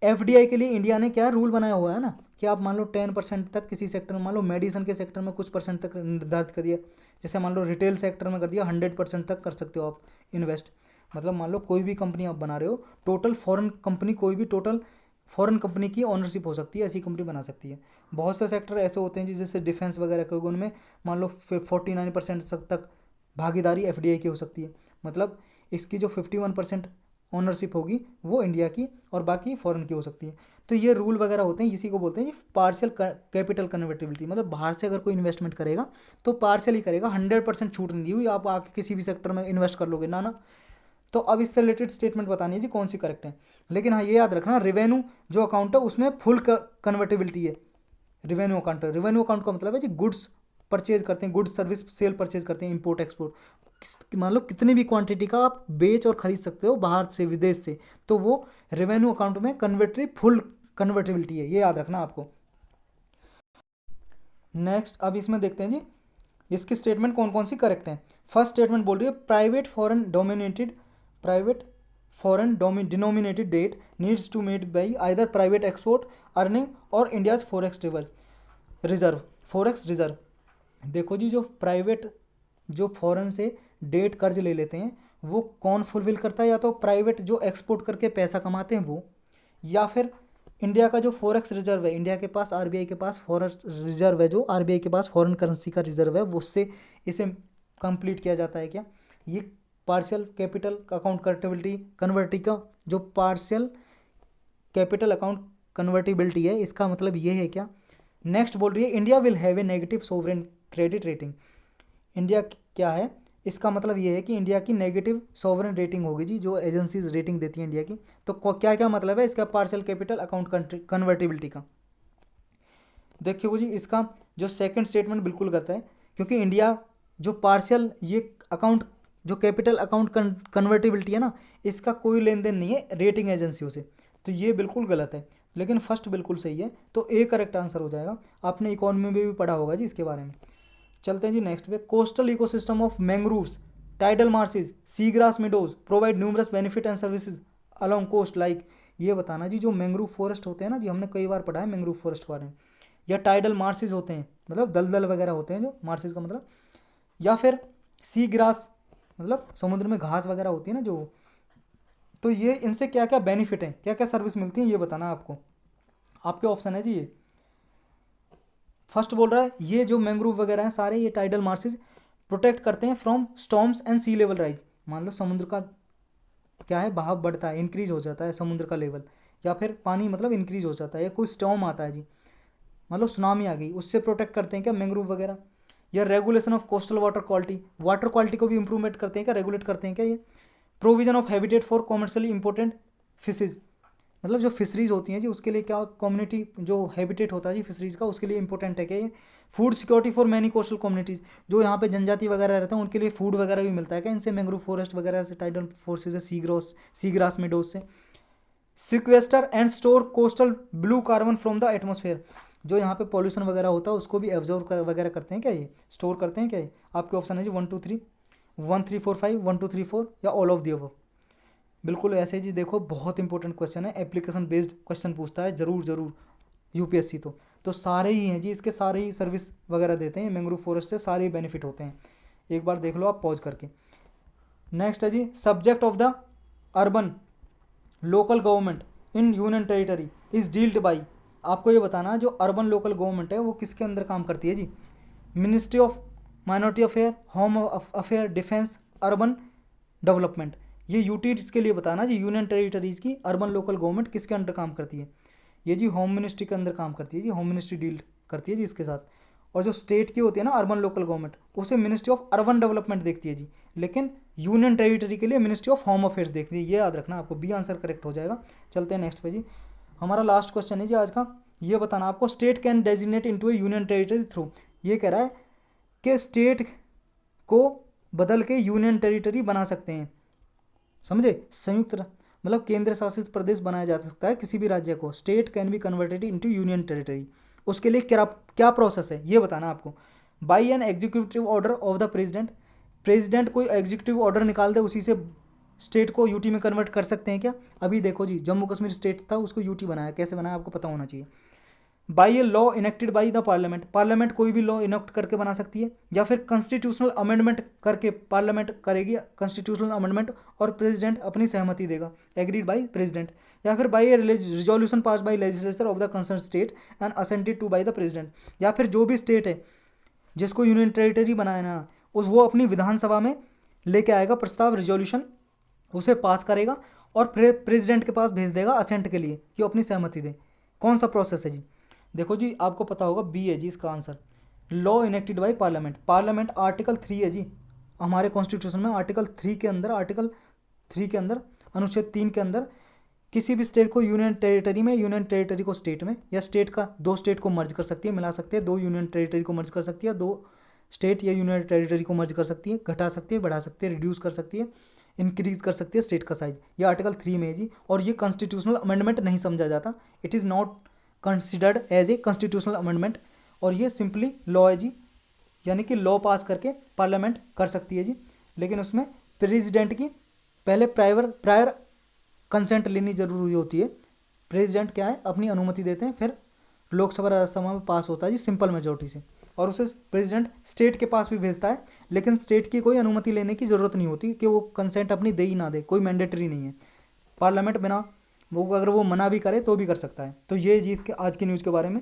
[SPEAKER 1] एफडीआई के लिए इंडिया ने क्या रूल बनाया हुआ है ना, कि आप मान लो 10% तक किसी सेक्टर में, मान लो मेडिसिन के सेक्टर में कुछ परसेंट तक निर्धारित कर दिया, जैसे मान लो रिटेल सेक्टर में कर दिया 100% तक कर सकते हो आप इन्वेस्ट। मतलब मान लो कोई भी कंपनी आप बना रहे हो, टोटल फॉरेन कंपनी, कोई भी टोटल फॉरेन कंपनी की ओनरशिप हो सकती है, ऐसी कंपनी बना सकती है। बहुत से सेक्टर ऐसे होते हैं जैसे डिफेंस वगैरह के, उनमें मान लो 49% तक भागीदारी एफडीआई की हो सकती है। मतलब इसकी जो 51% ओनरशिप होगी वो इंडिया की, और बाकी फॉरेन की हो सकती है। तो ये रूल वगैरह होते हैं, इसी को बोलते हैं पार्शियल कैपिटल कन्वर्टिबिलिटी। मतलब बाहर से अगर कोई इन्वेस्टमेंट करेगा तो पार्शियल ही करेगा, 100% छूट नहीं दी हुई, आप आके किसी भी सेक्टर में इन्वेस्ट कर लोगे ना ना। तो अब इससे रिलेटेड स्टेटमेंट बतानी है जी कौन सी करेक्ट है। लेकिन हाँ ये याद रखना, रेवेन्यू जो अकाउंट है उसमें फुल कन्वर्टेबिलिटी है। रेवेन्यू अकाउंट का मतलब है जी गुड्स परचेज करते हैं, गुड्स सर्विस सेल परचेज करते हैं, इंपोर्ट एक्सपोर्ट, मान लो कितनी भी क्वांटिटी का आप बेच और खरीद सकते हो बाहर से, विदेश से, तो वो रेवेन्यू अकाउंट में फुल कन्वर्टेबिलिटी है, ये याद रखना आपको। नेक्स्ट अब इसमें देखते हैं जी इसकी स्टेटमेंट कौन कौन सी करेक्ट है। फर्स्ट स्टेटमेंट बोल रही है, private foreign denominated debt needs to made by either private export earning और इंडियाज फॉरेक्स रिजर्व। देखो जी, जो प्राइवेट, जो फॉरेन से डेट कर्ज ले लेते हैं, वो कौन फुलफिल करता है, या तो प्राइवेट जो एक्सपोर्ट करके पैसा कमाते हैं वो, या फिर इंडिया का जो फॉरेक्स रिजर्व है, इंडिया के पास आरबीआई के पास फॉरेक्स रिजर्व है, जो आरबीआई के पास फॉरेन करेंसी का रिजर्व है, वो उससे इसे कंप्लीट किया जाता है क्या। ये पार्शियल कैपिटल अकाउंट कन्वर्टिबिलिटी का जो पार्शियल कैपिटल अकाउंट कन्वर्टिबिलिटी है, इसका मतलब ये है क्या। नेक्स्ट बोल रही है, India will have a negative sovereign credit rating. India क्या है, इसका मतलब ये है कि इंडिया की नेगेटिव सॉवरेन रेटिंग होगी जी, जो एजेंसीज रेटिंग देती हैं इंडिया की। तो क्या क्या मतलब है इसका पार्शियल कैपिटल अकाउंट कन्वर्टिबिलिटी का। देखिए जी, इसका जो सेकंड स्टेटमेंट बिल्कुल गलत है, क्योंकि इंडिया जो पार्शियल ये अकाउंट जो कैपिटल अकाउंट कन्वर्टिबिलिटी है ना, इसका कोई लेन देन नहीं है रेटिंग एजेंसियों से, तो ये बिल्कुल गलत है। लेकिन फर्स्ट बिल्कुल सही है, तो ए करेक्ट आंसर हो जाएगा। आपने इकोनॉमी में भी पढ़ा होगा जी इसके बारे में। चलते हैं जी नेक्स्ट पे। Coastal ecosystem of mangroves, tidal marshes, sea grass meadows provide numerous benefit and services along coast like. ये बताना जी, जो मैंग्रोव फॉरेस्ट होते हैं ना जी, हमने कई बार पढ़ा है मैंग्रोव फॉरेस्ट के बारे में, या टाइडल मार्सेस होते हैं, मतलब दलदल वगैरह होते हैं जो मार्सेस का मतलब, या फिर सी ग्रास मतलब समुद्र में घास वगैरह होती है ना जो, तो ये इनसे क्या क्या बेनिफिट है, क्या क्या सर्विस मिलती है, ये बताना आपको। आपके ऑप्शन है जी ये। फर्स्ट बोल रहा है ये जो मैंग्रोव वगैरह हैं सारे, ये टाइडल मार्सेस प्रोटेक्ट करते हैं from storms and sea level rise. मान लो समुद्र का क्या है, बहाव बढ़ता है, इंक्रीज हो जाता है समुद्र का लेवल, या फिर पानी मतलब इंक्रीज हो जाता है, या कोई स्टॉर्म आता है जी, मतलब सुनामी आ गई, उससे प्रोटेक्ट करते हैं क्या मैंग्रोव वगैरह। या regulation of coastal water quality को भी इंप्रूवमेंट करते हैं क्या, रेगुलेट करते हैं क्या ये। Provision of habitat for commercially important fishes, मतलब जो फिशरीज होती हैं जी उसके लिए क्या कम्युनिटी जो हैबिटेट होता है जी फिशरीज का, उसके लिए इंपॉर्टेंट है क्या ये। Food security for many coastal communities, जो यहाँ पे जनजाति वगैरह रहते हैं उनके लिए फूड वगैरह भी मिलता है क्या इनसे, मैंग्रोव फॉरेस्ट वगैरह से, टाइडल फोर्सेज से, सी ग्रास मेडोज से। Sequester and store coastal blue carbon from the atmosphere, जो यहाँ पे पॉल्यूशन वगैरह होता है उसको भी एब्जॉर्व वगैरह करते हैं क्या ये, स्टोर करते हैं क्या ये। आपके ऑप्शन है जी 1 2 3, 1 3 4 5, 1 2 3 4, या ऑल ऑफ दी अबव। बिल्कुल ऐसे जी, देखो बहुत इंपॉर्टेंट क्वेश्चन है, एप्लीकेशन बेस्ड क्वेश्चन पूछता है जरूर यूपीएससी तो सारे ही हैं जी, इसके सारे ही सर्विस वगैरह देते हैं मैंग्रोव फॉरेस्ट से, सारे ही बेनिफिट होते हैं। एक बार देख लो आप पॉज करके। नेक्स्ट है जी, subject of the urban local government in union territory is dealt by. आपको ये बताना जो अर्बन लोकल गवर्नमेंट है वो किसके अंदर काम करती है जी। Ministry of minority affair, home affair, defence, urban development. ये यूटीज के लिए बताना जी, यूनियन टेरिटरीज की अर्बन लोकल गवर्नमेंट किसके अंडर काम करती है। ये जी होम मिनिस्ट्री के अंदर काम करती है जी, होम मिनिस्ट्री डील करती है जी इसके साथ। और जो स्टेट की होती है ना अर्बन लोकल गवर्नमेंट, उसे मिनिस्ट्री ऑफ अर्बन डेवलपमेंट देखती है जी, लेकिन यूनियन टेरिटरी के लिए मिनिस्ट्री ऑफ होम अफेयर्स देखती है। ये याद रखना आपको, बी आंसर करेक्ट हो जाएगा। चलते हैं नेक्स्ट पे जी, हमारा लास्ट क्वेश्चन है जी आज का। ये बताना आपको, state can designate into A union territory through. ये कह रहा है कि स्टेट को बदल के यूनियन टेरिटरी बना सकते हैं, समझे। मतलब केंद्र शासित प्रदेश बनाया जा सकता है किसी भी राज्य को, state can be converted into union territory. उसके लिए क्या क्या प्रोसेस है ये बताना आपको। By an executive order of the president, president कोई एग्जीक्यूटिव ऑर्डर निकाल दे, उसी से स्टेट को यूटी में कन्वर्ट कर सकते हैं क्या। अभी देखो जी, जम्मू कश्मीर स्टेट था उसको यूटी बनाया, कैसे बनाया आपको पता होना चाहिए। By a law enacted by the parliament, parliament कोई भी लॉ इनेक्ट करके बना सकती है, या फिर कॉन्स्टिट्यूशनल अमेंडमेंट करके पार्लियामेंट करेगी कॉन्स्टिट्यूशनल अमेंडमेंट और प्रेसिडेंट अपनी सहमति देगा, एग्रीड बाई प्रेसिडेंट। या फिर by A resolution pass by legislature of the concern state and assented two by the president. या फिर जो भी स्टेट है जिसको यूनियन टेरिटरी बनाना उस वो अपनी विधानसभा में लेके आएगा प्रस्ताव, रिजोल्यूशन, उसे पास करेगा और फिर प्रेसिडेंट के पास भेज देगा असेंट के लिए कि वो अपनी सहमति दे। कौन सा प्रोसेस है जी। देखो जी, आपको पता होगा बी है जी इसका answer, law enacted by parliament. Parliament article 3 है जी हमारे कॉन्स्टिट्यूशन में, आर्टिकल 3 के अंदर अनुच्छेद 3 के अंदर किसी भी स्टेट को यूनियन टेरिटरी में, यूनियन टेरिटरी को स्टेट में, या स्टेट का दो स्टेट को मर्ज कर सकती है, मिला सकते हैं, दो यूनियन टेरिटरी को मर्ज कर सकती है, दो स्टेट या यूनियन टेरिटरी को मर्ज कर सकती है, घटा सकती है, बढ़ा सकती है, रिड्यूस कर सकती है, इंक्रीज कर सकती है स्टेट का साइज। ये आर्टिकल 3 में है जी, और ये कॉन्स्टिट्यूशनल अमेंडमेंट नहीं समझा जाता, it is not considered as a constitutional amendment, और ये सिंपली लॉ है जी, यानी कि लॉ पास करके पार्लियामेंट कर सकती है जी, लेकिन उसमें प्रेसिडेंट की पहले प्रायर कंसेंट लेनी जरूरी होती है। प्रेसिडेंट क्या है, अपनी अनुमति देते हैं, फिर लोकसभा राज्यसभा में पास होता है जी सिंपल मेजोरिटी से, और उसे प्रेसिडेंट स्टेट के पास भी भेजता है, लेकिन स्टेट की कोई अनुमति लेने की ज़रूरत नहीं होती कि वो कंसेंट अपनी दे ही ना दे, कोई मैंडेटरी नहीं है। पार्लियामेंट बिना वो अगर वो मना भी करे तो भी कर सकता है। तो ये जी इसके आज की न्यूज़ के बारे में।